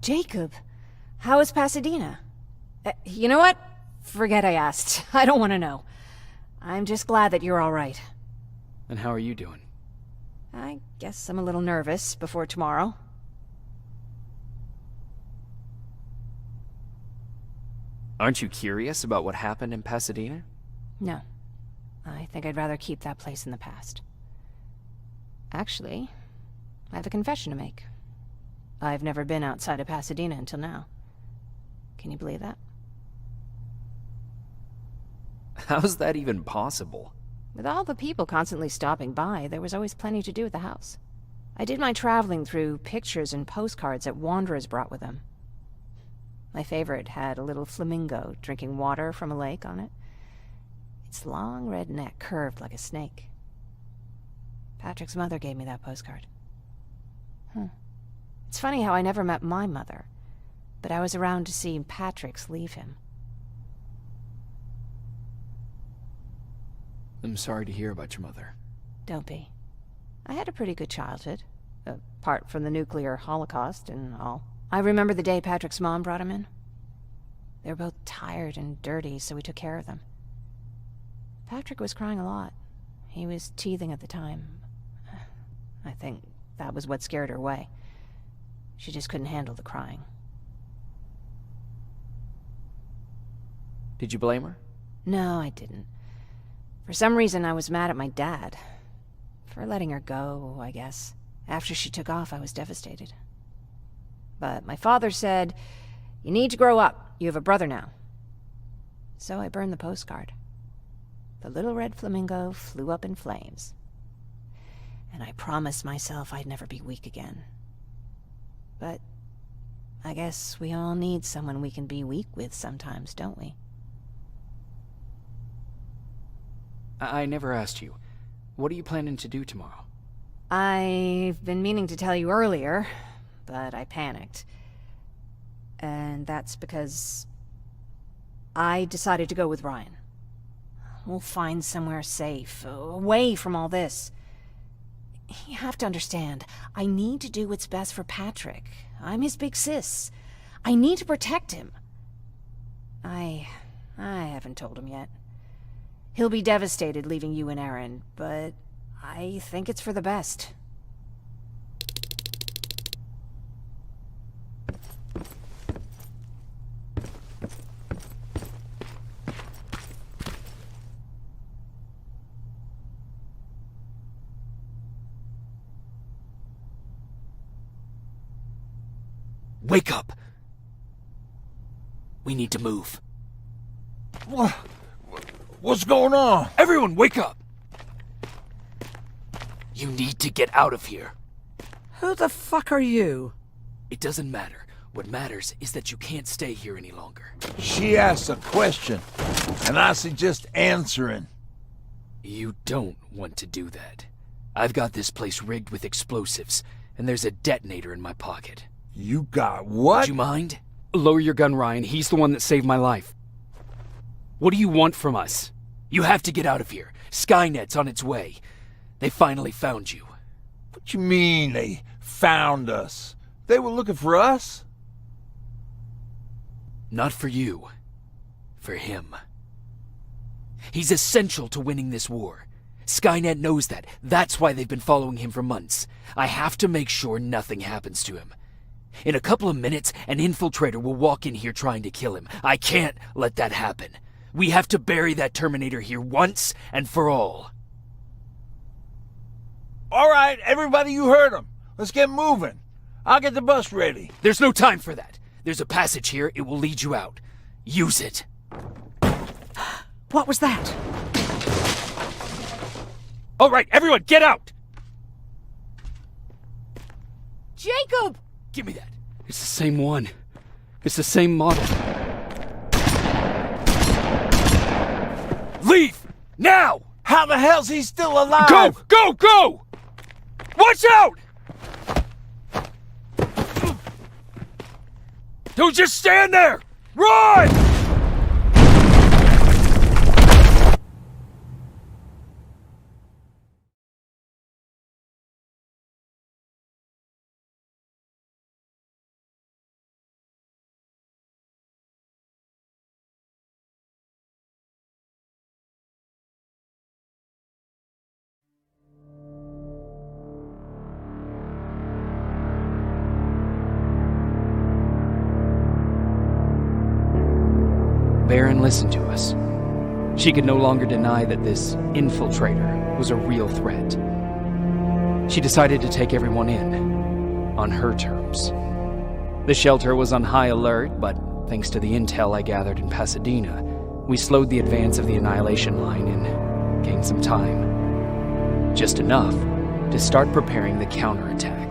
Jacob, how is Pasadena? You know what? Forget I asked. I don't want to know. I'm just glad that you're all right. And how are you doing? I guess I'm a little nervous before tomorrow. Aren't you curious about what happened in Pasadena? No. I think I'd rather keep that place in the past. Actually, I have a confession to make. I've never been outside of Pasadena until now. Can you believe that? How's that even possible? With all the people constantly stopping by, there was always plenty to do at the house. I did my traveling through pictures and postcards that wanderers brought with them. My favorite had a little flamingo drinking water from a lake on it. Its long red neck curved like a snake. Patrick's mother gave me that postcard. It's funny how I never met my mother, but I was around to see Patrick's leave him. I'm sorry to hear about your mother. Don't be. I had a pretty good childhood, apart from the nuclear holocaust and all. I remember the day Patrick's mom brought him in. They were both tired and dirty, so we took care of them. Patrick was crying a lot. He was teething at the time. I think that was what scared her away. She just couldn't handle the crying. Did you blame her? No, I didn't. For some reason, I was mad at my dad. For letting her go, I guess. After she took off, I was devastated. But my father said, "You need to grow up. You have a brother now." So I burned the postcard. The little red flamingo flew up in flames. And I promised myself I'd never be weak again. But I guess we all need someone we can be weak with sometimes, don't we? I never asked you. What are you planning to do tomorrow? I've been meaning to tell you earlier, but I panicked. And that's because I decided to go with Ryan. We'll find somewhere safe, away from all this. You have to understand, I need to do what's best for Patrick. I'm his big sis. I need to protect him. I haven't told him yet. He'll be devastated leaving you and Aaron, but I think it's for the best. Wake up! We need to move. What's going on? Everyone, wake up! You need to get out of here. Who the fuck are you? It doesn't matter. What matters is that you can't stay here any longer. She asked a question, and I suggest answering. You don't want to do that. I've got this place rigged with explosives, and there's a detonator in my pocket. You got what? Would you mind? Lower your gun, Ryan. He's the one that saved my life. What do you want from us? You have to get out of here. Skynet's on its way. They finally found you. What you mean they found us? They were looking for us? Not for you. For him. He's essential to winning this war. Skynet knows that. That's why they've been following him for months. I have to make sure nothing happens to him. In a couple of minutes, an infiltrator will walk in here trying to kill him. I can't let that happen. We have to bury that Terminator here once and for all. All right, everybody, you heard him. Let's get moving. I'll get the bus ready. There's no time for that. There's a passage here. It will lead you out. Use it. What was that? All right, everyone, get out! Jacob! Give me that. It's the same one. It's the same model. Leave! Now! How the hell's he still alive? Go! Go! Go! Watch out! Don't just stand there! Run! Baron listened to us. She could no longer deny that this infiltrator was a real threat. She decided to take everyone in, on her terms. The shelter was on high alert, but thanks to the intel I gathered in Pasadena, we slowed the advance of the Annihilation Line and gained some time. Just enough to start preparing the counterattack.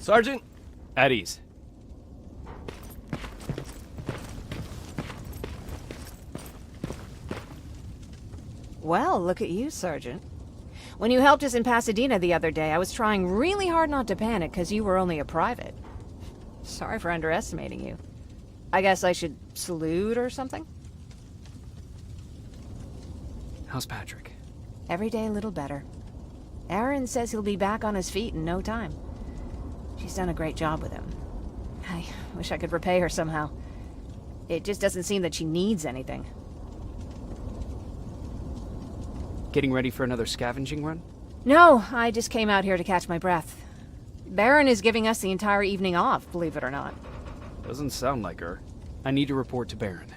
Sergeant? At ease. Well, look at you, Sergeant. When you helped us in Pasadena the other day, I was trying really hard not to panic because you were only a private. Sorry for underestimating you. I guess I should salute or something? How's Patrick? Every day a little better. Aaron says he'll be back on his feet in no time. She's done a great job with him. I wish I could repay her somehow. It just doesn't seem that she needs anything. Getting ready for another scavenging run? No, I just came out here to catch my breath. Baron is giving us the entire evening off, believe it or not. Doesn't sound like her. I need to report to Baron.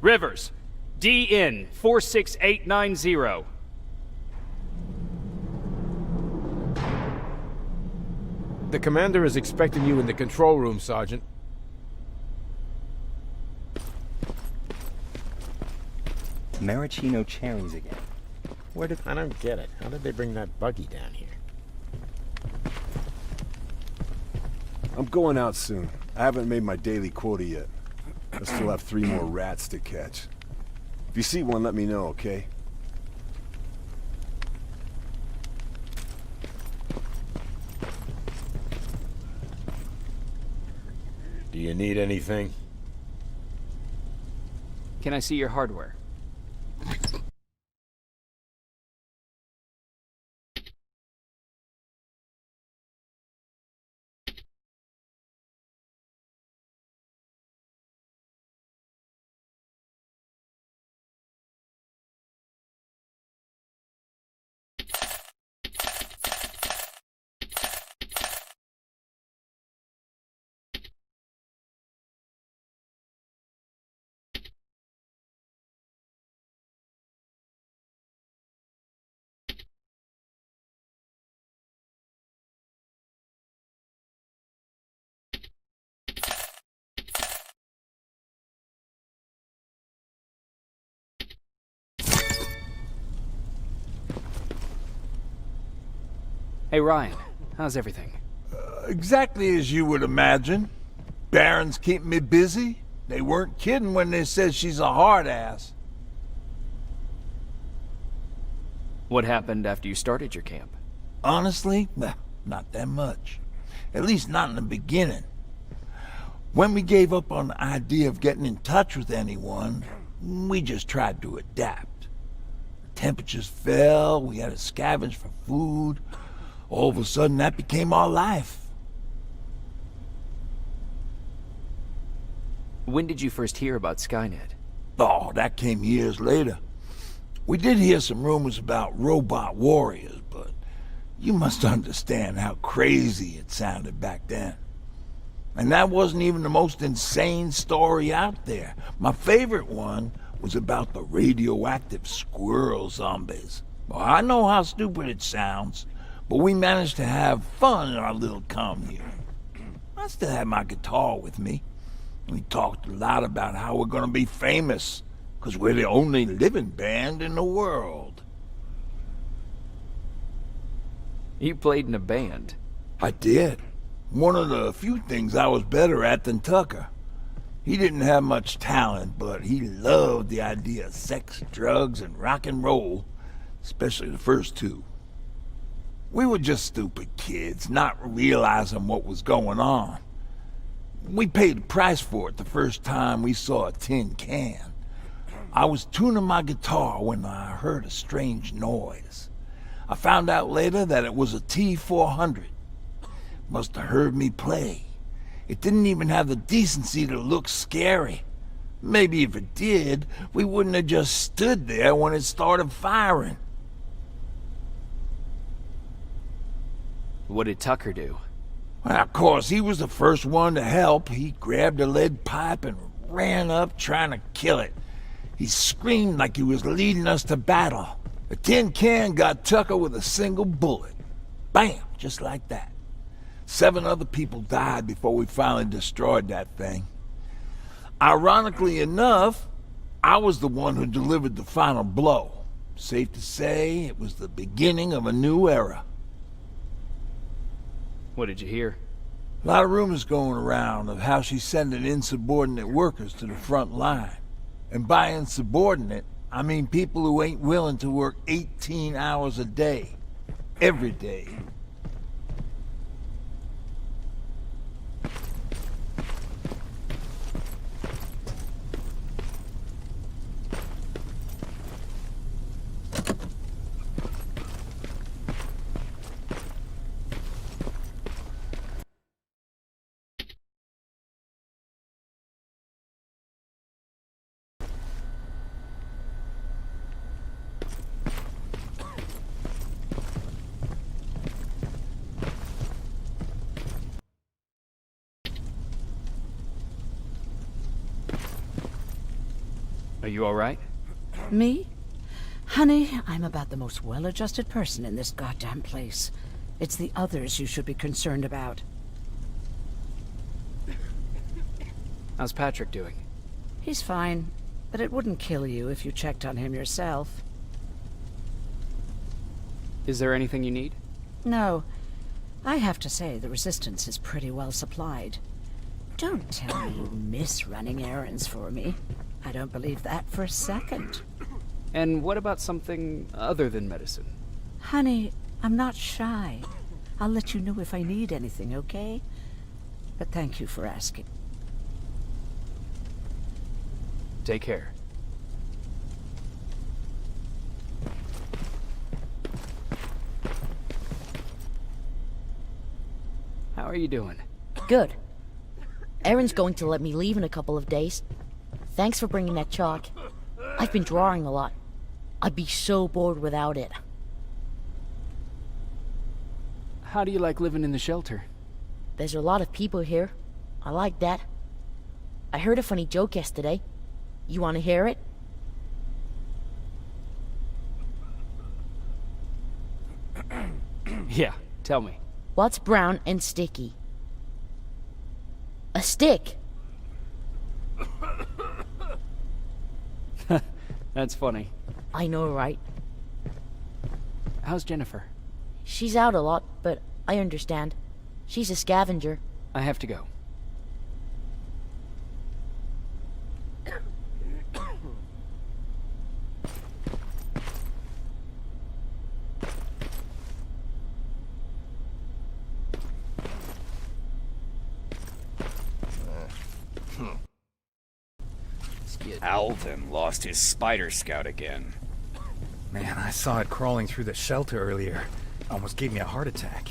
Rivers, DN 46890. The commander is expecting you in the control room, Sergeant. Maraschino cherries again. Where did... I don't get it. How did they bring that buggy down here? I'm going out soon. I haven't made my daily quota yet. I still have 3 more rats to catch. If you see one, let me know, okay? Do you need anything? Can I see your hardware? Hey Ryan, how's everything? Exactly as you would imagine. Barons keep me busy. They weren't kidding when they said she's a hard ass. What happened after you started your camp? Honestly, well, not that much. At least not in the beginning. When we gave up on the idea of getting in touch with anyone, we just tried to adapt. Temperatures fell, we had to scavenge for food. All of a sudden, that became our life. When did you first hear about Skynet? Oh, that came years later. We did hear some rumors about robot warriors, but you must understand how crazy it sounded back then. And that wasn't even the most insane story out there. My favorite one was about the radioactive squirrel zombies. Well, I know how stupid it sounds, but we managed to have fun in our little commune. I still had my guitar with me. We talked a lot about how we're gonna be famous, because we're the only living band in the world. You played in a band? I did. One of the few things I was better at than Tucker. He didn't have much talent, but he loved the idea of sex, drugs, and rock and roll, especially the first 2. We were just stupid kids, not realizing what was going on. We paid the price for it the first time we saw a tin can. I was tuning my guitar when I heard a strange noise. I found out later that it was a T-400. Must have heard me play. It didn't even have the decency to look scary. Maybe if it did, we wouldn't have just stood there when it started firing. What did Tucker do? Well, of course, he was the first one to help. He grabbed a lead pipe and ran up trying to kill it. He screamed like he was leading us to battle. The tin can got Tucker with a single bullet. Bam! Just like that. 7 other people died before we finally destroyed that thing. Ironically enough, I was the one who delivered the final blow. Safe to say, it was the beginning of a new era. What did you hear? A lot of rumors going around of how she's sending insubordinate workers to the front line. And by insubordinate, I mean people who ain't willing to work 18 hours a day. Every day. Are you alright? Me? Honey, I'm about the most well-adjusted person in this goddamn place. It's the others you should be concerned about. How's Patrick doing? He's fine, but it wouldn't kill you if you checked on him yourself. Is there anything you need? No. I have to say the Resistance is pretty well supplied. Don't tell me you miss running errands for me. I don't believe that for a second. And what about something other than medicine? Honey, I'm not shy. I'll let you know if I need anything, okay? But thank you for asking. Take care. How are you doing? Good. Erin's going to let me leave in a couple of days. Thanks for bringing that chalk. I've been drawing a lot. I'd be so bored without it. How do you like living in the shelter? There's a lot of people here. I like that. I heard a funny joke yesterday. You want to hear it? Yeah, tell me. What's brown and sticky? A stick! That's funny. I know, right? How's Jennifer? She's out a lot, but I understand. She's a scavenger. I have to go. Alvin lost his spider scout again. Man, I saw it crawling through the shelter earlier. Almost gave me a heart attack.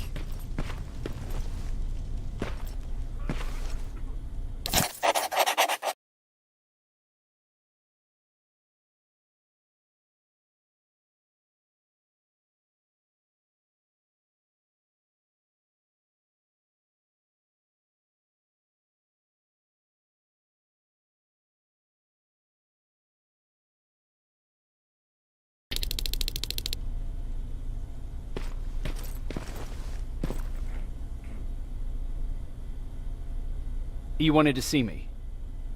You wanted to see me?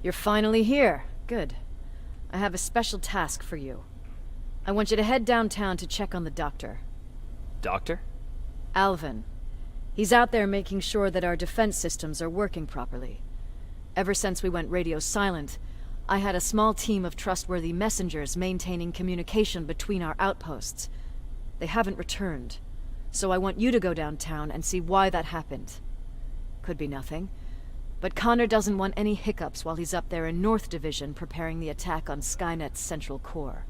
You're finally here. Good. I have a special task for you. I want you to head downtown to check on the doctor. Doctor? Alvin. He's out there making sure that our defense systems are working properly. Ever since we went radio silent, I had a small team of trustworthy messengers maintaining communication between our outposts. They haven't returned, so I want you to go downtown and see why that happened. Could be nothing. But Connor doesn't want any hiccups while he's up there in North Division preparing the attack on Skynet's central core.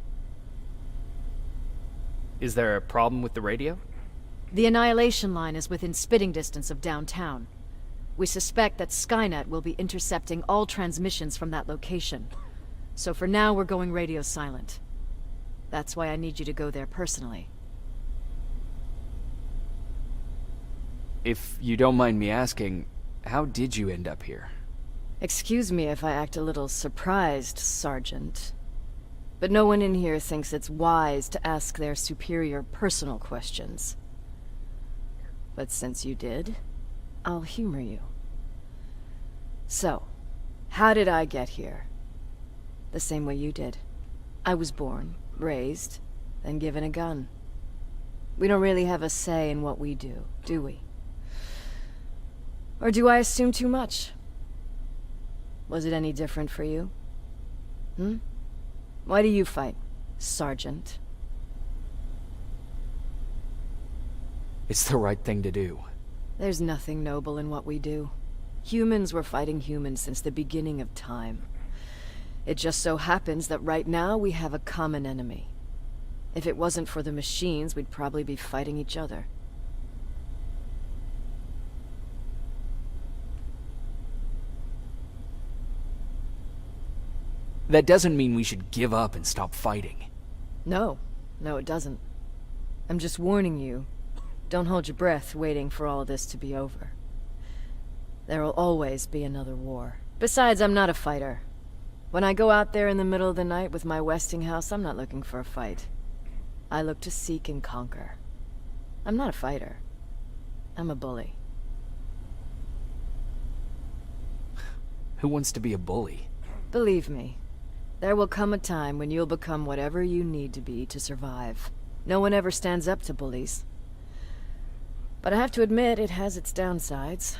Is there a problem with the radio? The Annihilation Line is within spitting distance of downtown. We suspect that Skynet will be intercepting all transmissions from that location. So for now, we're going radio silent. That's why I need you to go there personally. If you don't mind me asking, how did you end up here? Excuse me if I act a little surprised, Sergeant. But no one in here thinks it's wise to ask their superior personal questions. But since you did, I'll humor you. So, how did I get here? The same way you did. I was born, raised, then given a gun. We don't really have a say in what we do we? Or do I assume too much? Was it any different for you? Why do you fight, Sergeant? It's the right thing to do. There's nothing noble in what we do. Humans were fighting humans since the beginning of time. It just so happens that right now we have a common enemy. If it wasn't for the machines, we'd probably be fighting each other. That doesn't mean we should give up and stop fighting. No, it doesn't. I'm just warning you. Don't hold your breath waiting for all this to be over. There will always be another war. Besides, I'm not a fighter. When I go out there in the middle of the night with my Westinghouse, I'm not looking for a fight. I look to seek and conquer. I'm not a fighter. I'm a bully. Who wants to be a bully? Believe me, there will come a time when you'll become whatever you need to be to survive. No one ever stands up to bullies. But I have to admit, it has its downsides.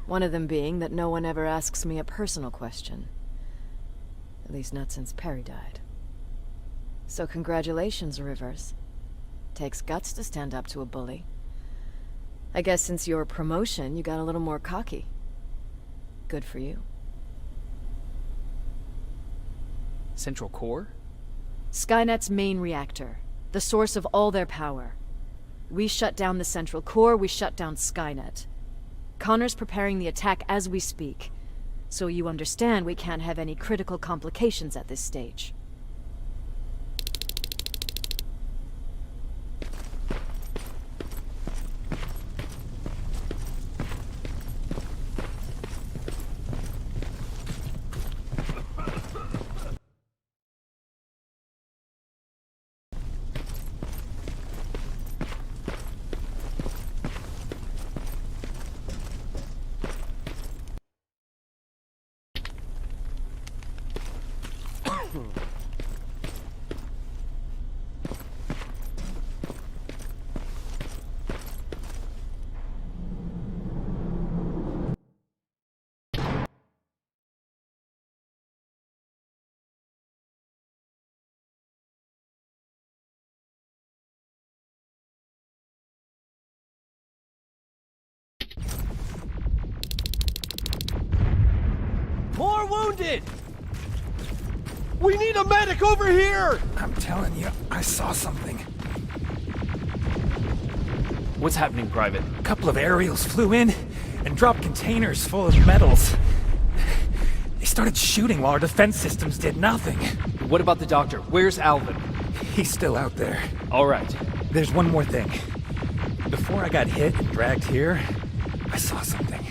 One of them being that no one ever asks me a personal question. At least not since Perry died. So congratulations, Rivers. Takes guts to stand up to a bully. I guess since your promotion, you got a little more cocky. Good for you. Central Core? Skynet's main reactor. The source of all their power. We shut down the Central Core, we shut down Skynet. Connor's preparing the attack as we speak. So you understand we can't have any critical complications at this stage. More wounded! We need a medic over here! I'm telling you, I saw something. What's happening, Private? A couple of aerials flew in and dropped containers full of metals. They started shooting while our defense systems did nothing. What about the doctor? Where's Alvin? He's still out there. All right. There's one more thing. Before I got hit and dragged here, I saw something.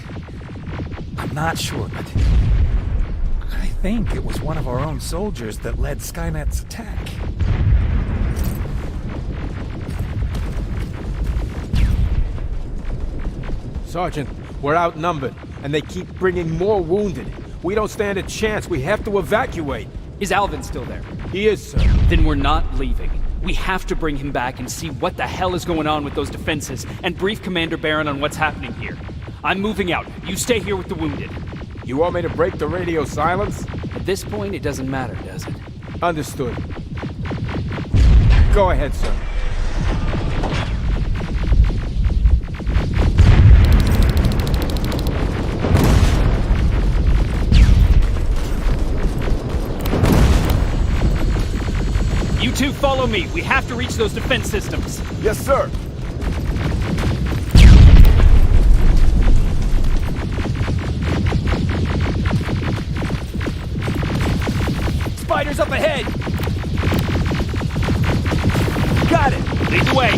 I'm not sure, but I think it was one of our own soldiers that led Skynet's attack. Sergeant, we're outnumbered, and they keep bringing more wounded. We don't stand a chance. We have to evacuate. Is Alvin still there? He is, sir. Then we're not leaving. We have to bring him back and see what the hell is going on with those defenses, and brief Commander Barron on what's happening here. I'm moving out. You stay here with the wounded. You want me to break the radio silence? At this point, it doesn't matter, does it? Understood. Go ahead, sir. You two follow me. We have to reach those defense systems. Yes, sir. Spiders up ahead! Got it! Lead the way!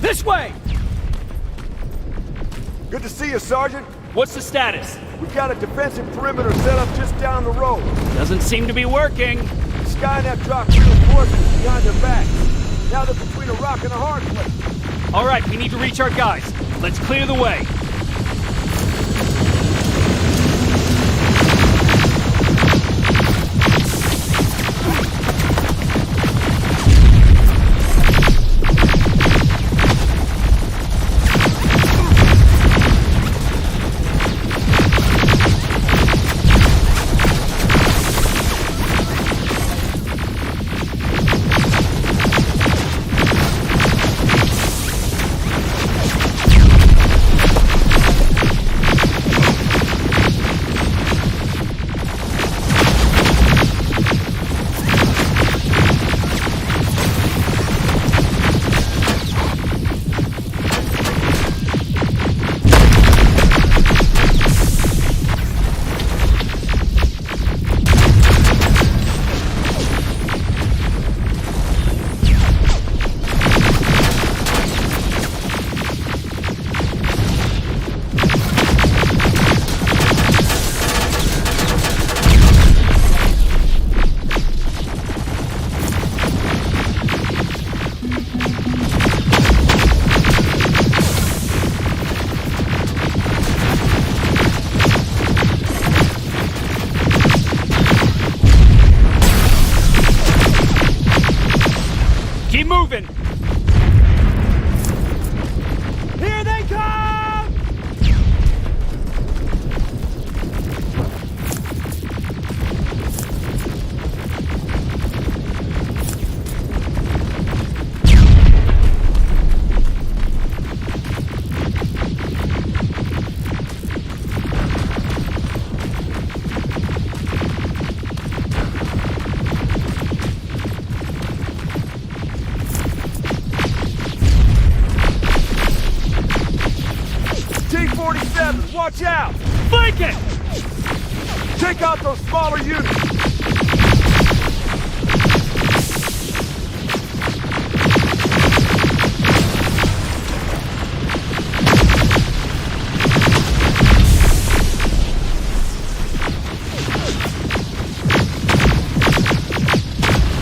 This way! Good to see you, Sergeant. What's the status? We've got a defensive perimeter set up just down the road. Doesn't seem to be working. Skynet dropped reinforcements behind their backs. Now they're between a rock and a hard place. All right, we need to reach our guys. Let's clear the way. Watch out! Flank it! Take out those smaller units!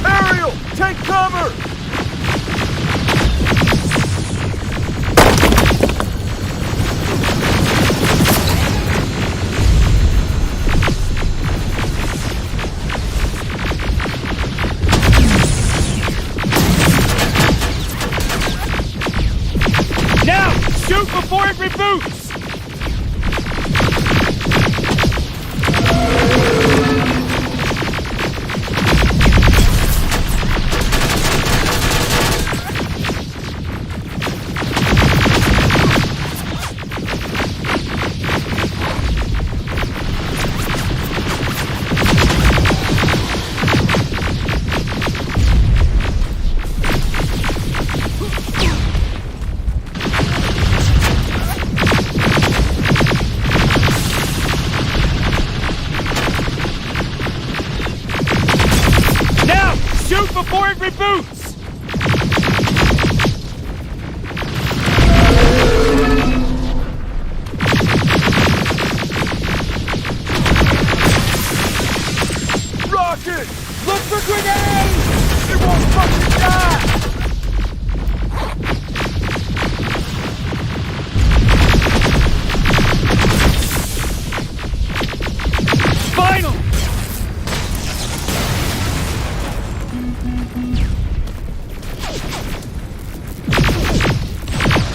Aerial! Take cover! Now! Shoot before it reboots! Now! Shoot before it reboots! Rocket! Look for grenades! It won't fucking die! Final!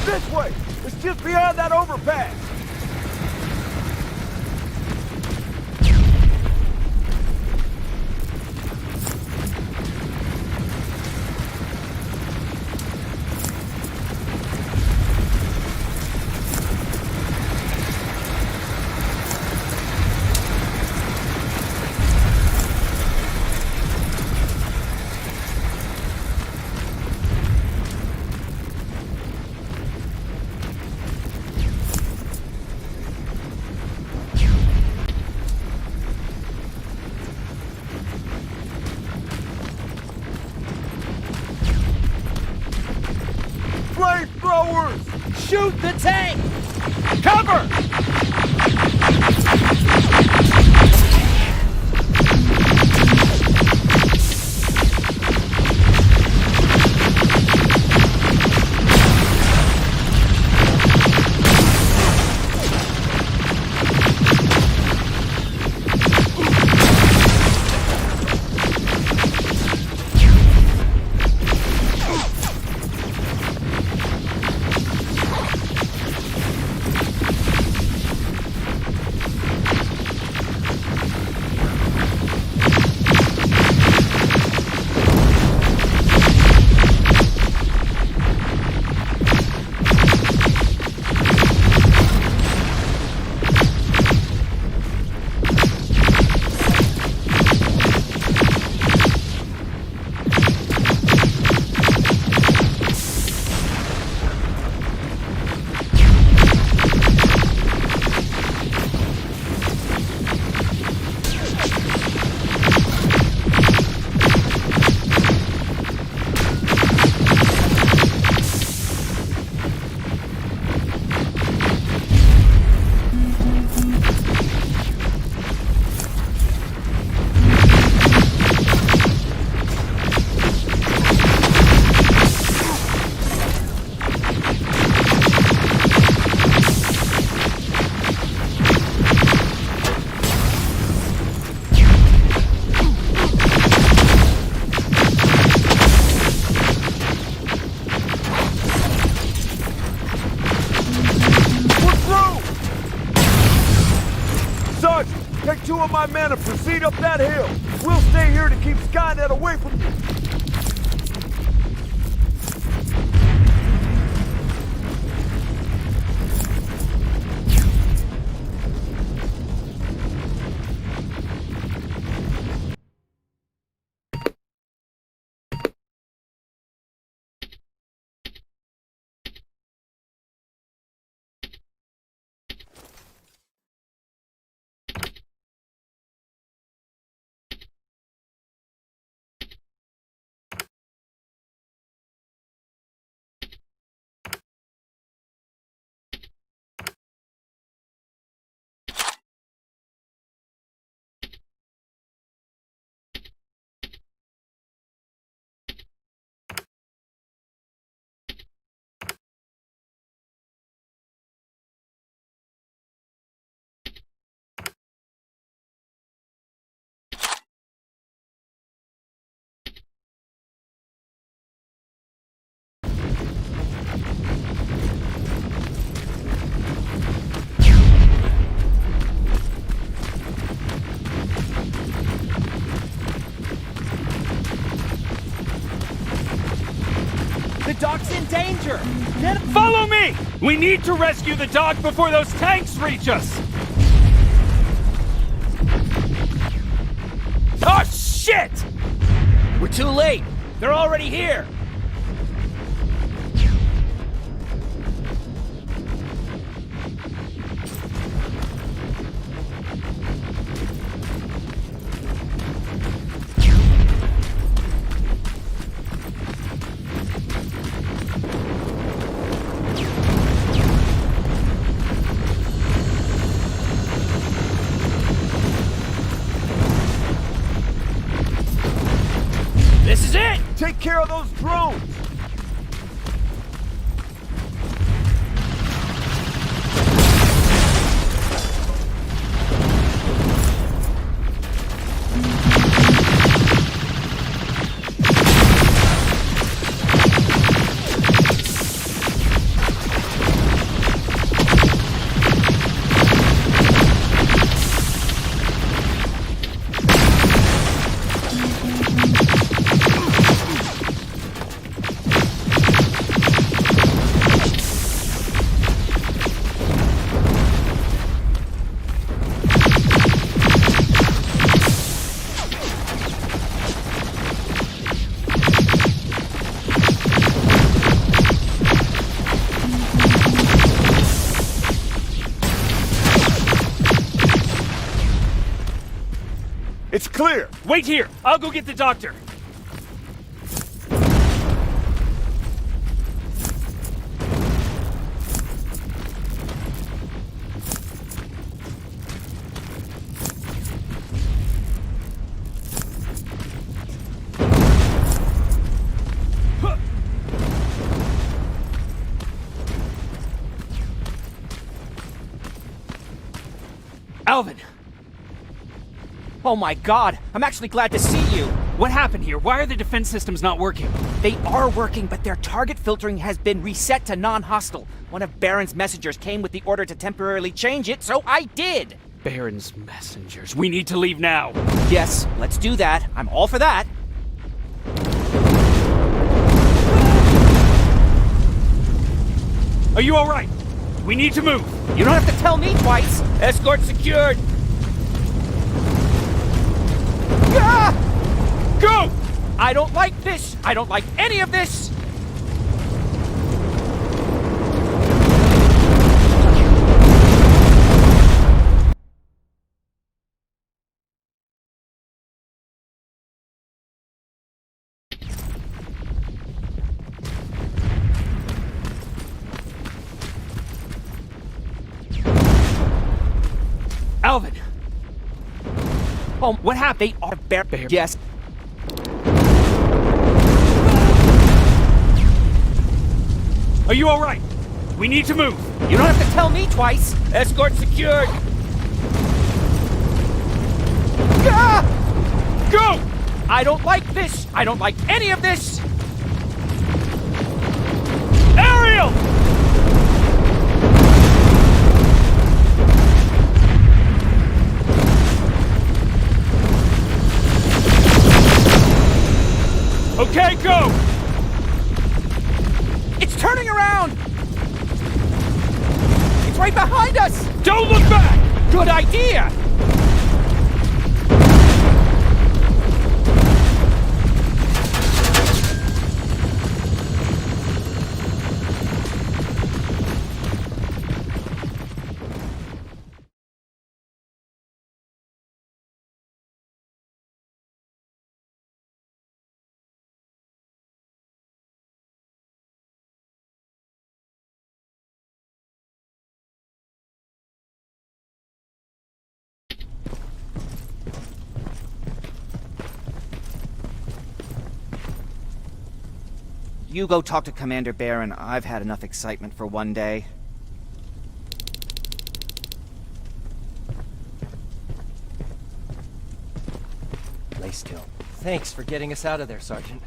This way! It's just beyond that overpass! Flamethrowers! Shoot the tank! Cover! Take 2 of my men and proceed up that hill. We'll stay here to keep Skynet away from you. danger! Follow me! We need to rescue the dog before those tanks reach us! Oh, shit! We're too late! They're already here! This is it! Take care of those drones! It's clear! Wait here! I'll go get the doctor! Alvin! Oh my god, I'm actually glad to see you! What happened here? Why are the defense systems not working? They are working, but their target filtering has been reset to non-hostile. One of Baron's messengers came with the order to temporarily change it, so I did! Baron's messengers. We need to leave now. Yes, let's do that. I'm all for that. Are you alright? We need to move. You don't have to tell me twice. Escort secured. Ah! Go! I don't like this. I don't like any of this. Alvin! Oh, what happened? They are bear. Yes. Are you alright? We need to move. You don't have to tell me twice. Escort secured. Ah! Go! I don't like this. I don't like any of this. Ariel! Okay, go! It's turning around! It's right behind us! Don't look back! Good idea! You go talk to Commander Baron. I've had enough excitement for one day. Lay still. Thanks for getting us out of there, Sergeant.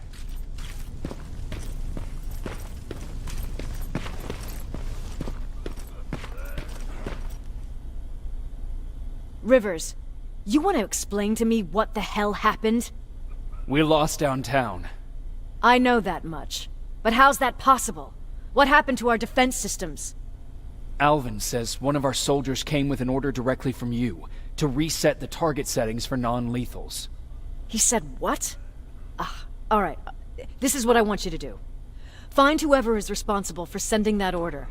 Rivers, you want to explain to me what the hell happened? We lost downtown. I know that much. But how's that possible? What happened to our defense systems? Alvin says one of our soldiers came with an order directly from you to reset the target settings for non-lethals. He said what? Alright. This is what I want you to do. Find whoever is responsible for sending that order.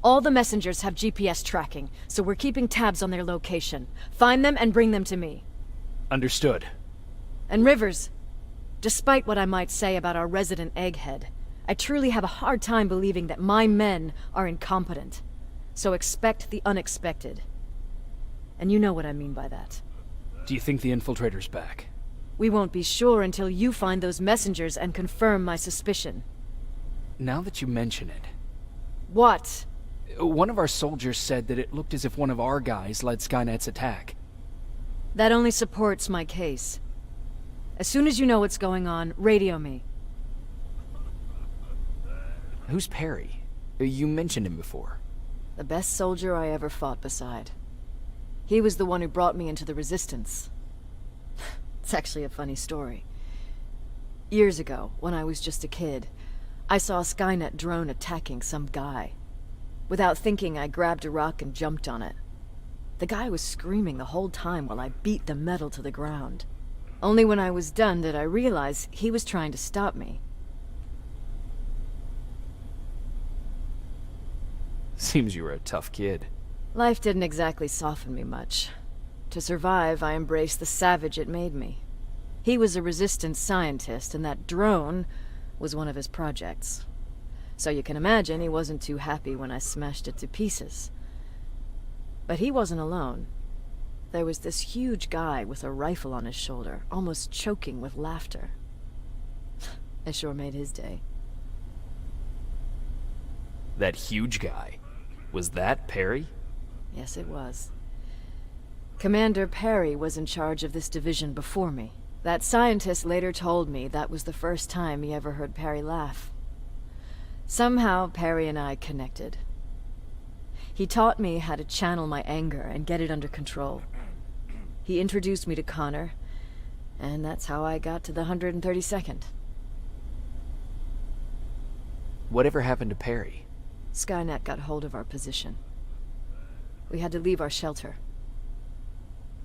All the messengers have GPS tracking, so we're keeping tabs on their location. Find them and bring them to me. Understood. And Rivers, despite what I might say about our resident egghead, I truly have a hard time believing that my men are incompetent. So expect the unexpected. And you know what I mean by that. Do you think the infiltrator's back? We won't be sure until you find those messengers and confirm my suspicion. Now that you mention it... What? One of our soldiers said that it looked as if one of our guys led Skynet's attack. That only supports my case. As soon as you know what's going on, radio me. Who's Perry? You mentioned him before. The best soldier I ever fought beside. He was the one who brought me into the Resistance. It's actually a funny story. Years ago, when I was just a kid, I saw a Skynet drone attacking some guy. Without thinking, I grabbed a rock and jumped on it. The guy was screaming the whole time while I beat the metal to the ground. Only when I was done did I realize he was trying to stop me. Seems you were a tough kid. Life didn't exactly soften me much. To survive, I embraced the savage it made me. He was a resistance scientist, and that drone was one of his projects. So you can imagine he wasn't too happy when I smashed it to pieces. But he wasn't alone. There was this huge guy with a rifle on his shoulder, almost choking with laughter. I sure made his day. That huge guy. Was that Perry? Yes, it was. Commander Perry was in charge of this division before me. That scientist later told me that was the first time he ever heard Perry laugh. Somehow, Perry and I connected. He taught me how to channel my anger and get it under control. He introduced me to Connor, and that's how I got to the 132nd. Whatever happened to Perry? Skynet got hold of our position. We had to leave our shelter.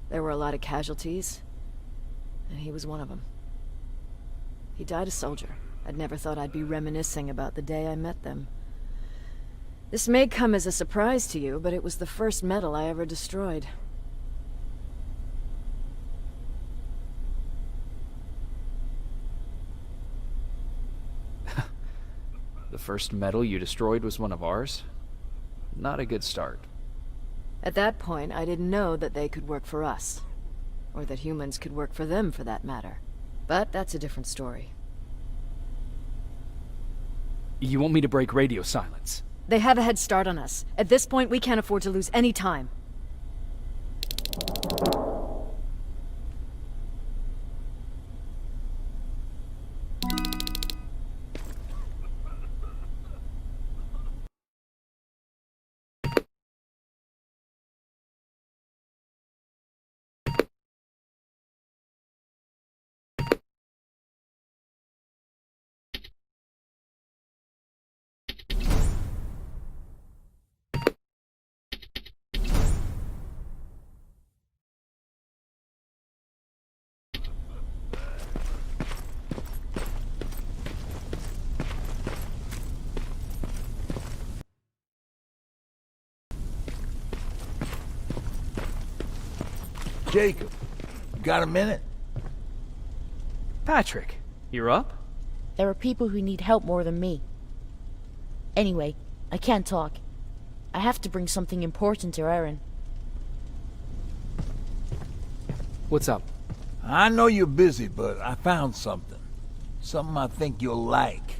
There were a lot of casualties, and he was one of them. He died a soldier. I'd never thought I'd be reminiscing about the day I met them. This may come as a surprise to you, but it was the first metal I ever destroyed. The first metal you destroyed was one of ours? Not a good start. At that point, I didn't know that they could work for us. Or that humans could work for them, for that matter. But that's a different story. You want me to break radio silence? They have a head start on us. At this point, we can't afford to lose any time. Jacob, got a minute? Patrick, you're up? There are people who need help more than me. Anyway, I can't talk. I have to bring something important to Aaron. What's up? I know you're busy, but I found something. Something I think you'll like.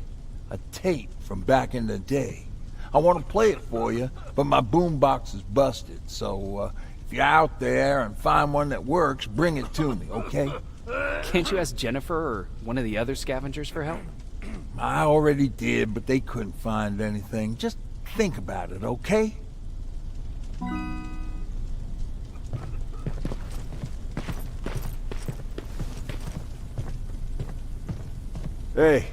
A tape from back in the day. I want to play it for you, but my boombox is busted, so if you're out there and find one that works, bring it to me, okay? Can't you ask Jennifer or one of the other scavengers for help? I already did, but they couldn't find anything. Just think about it, okay? Hey,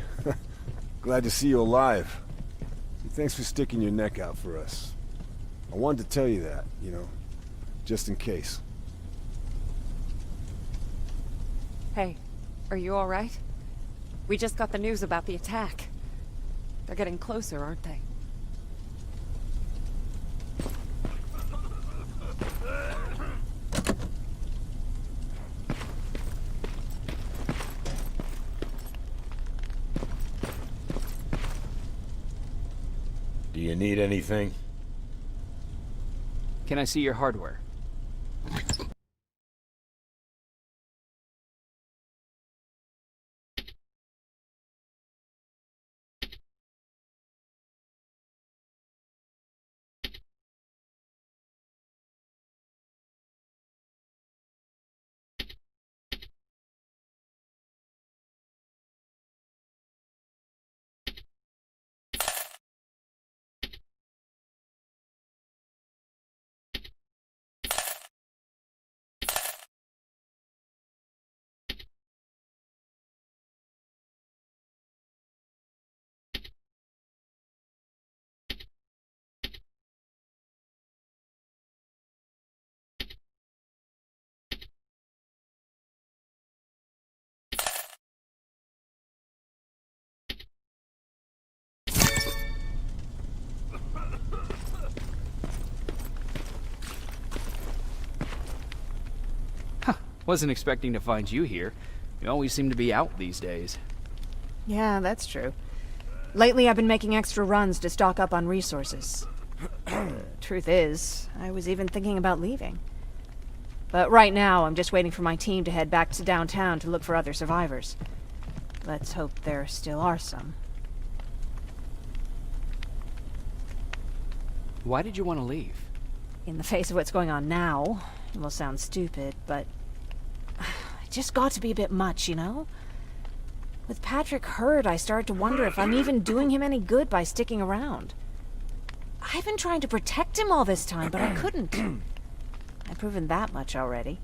glad to see you alive. thanks for sticking your neck out for us. I wanted to tell you that, you know, just in case. Hey, are you alright? We just got the news about the attack. They're getting closer, aren't they? Do you need anything? Can I see your hardware? Wasn't expecting to find you here. You always seem to be out these days. Yeah, that's true. Lately I've been making extra runs to stock up on resources. Truth is, I was even thinking about leaving. But right now I'm just waiting for my team to head back to downtown to look for other survivors. Let's hope there still are some. Why did you want to leave? In the face of what's going on now, it will sound stupid, but it just got to be a bit much, you know? With Patrick hurt, I started to wonder if I'm even doing him any good by sticking around. I've been trying to protect him all this time, but I couldn't. I've proven that much already.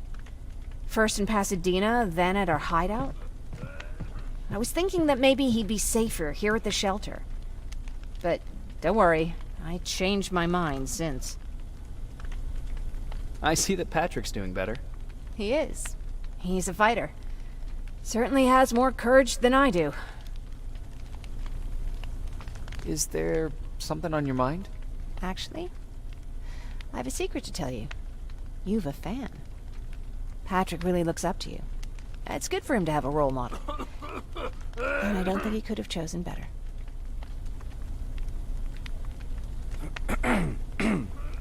First in Pasadena, then at our hideout. I was thinking that maybe he'd be safer here at the shelter. But don't worry, I changed my mind since. I see that Patrick's doing better. He is. He's a fighter. Certainly has more courage than I do. Is there something on your mind? Actually, I have a secret to tell you. You've a fan. Patrick really looks up to you. It's good for him to have a role model. And I don't think he could have chosen better.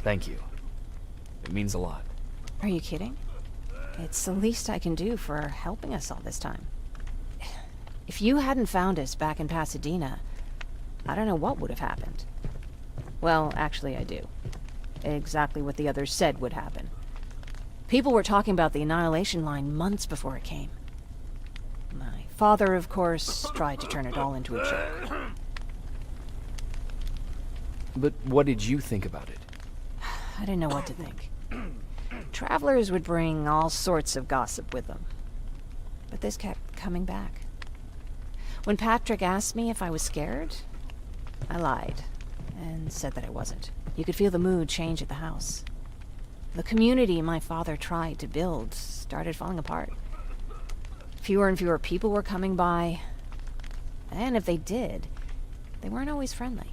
Thank you. It means a lot. Are you kidding? It's the least I can do for helping us all this time. If you hadn't found us back in Pasadena, I don't know what would have happened. Well, actually I do. Exactly what the others said would happen. People were talking about the Annihilation Line months before it came. My father, of course, tried to turn it all into a joke. But what did you think about it? I didn't know what to think. Travelers would bring all sorts of gossip with them. But this kept coming back. When Patrick asked me if I was scared, I lied and said that I wasn't. You could feel the mood change at the house. The community my father tried to build started falling apart. Fewer and fewer people were coming by, and if they did, they weren't always friendly.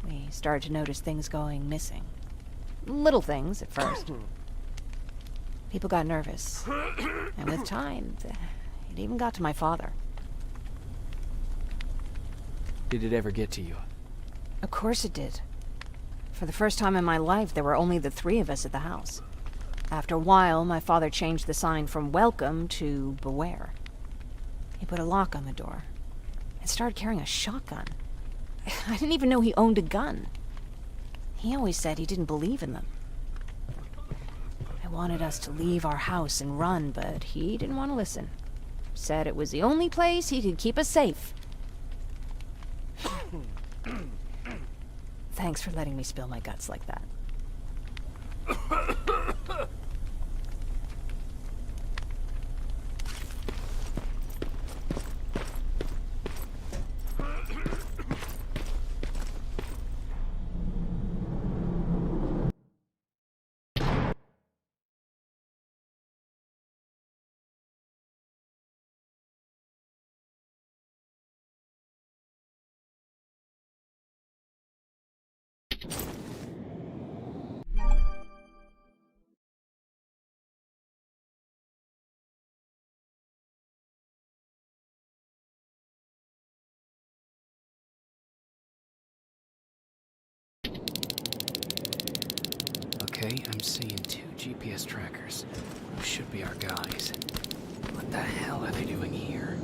We started to notice things going missing. Little things at first. People got nervous, and with time, it even got to my father. Did it ever get to you? Of course it did. For the first time in my life, there were only the three of us at the house. After a while, my father changed the sign from welcome to beware. He put a lock on the door and started carrying a shotgun. I didn't even know he owned a gun. He always said he didn't believe in them. I wanted us to leave our house and run, but he didn't want to listen. Said it was the only place he could keep us safe. Thanks for letting me spill my guts like that. Okay, I'm seeing 2 GPS trackers. Those should be our guys. What the hell are they doing here?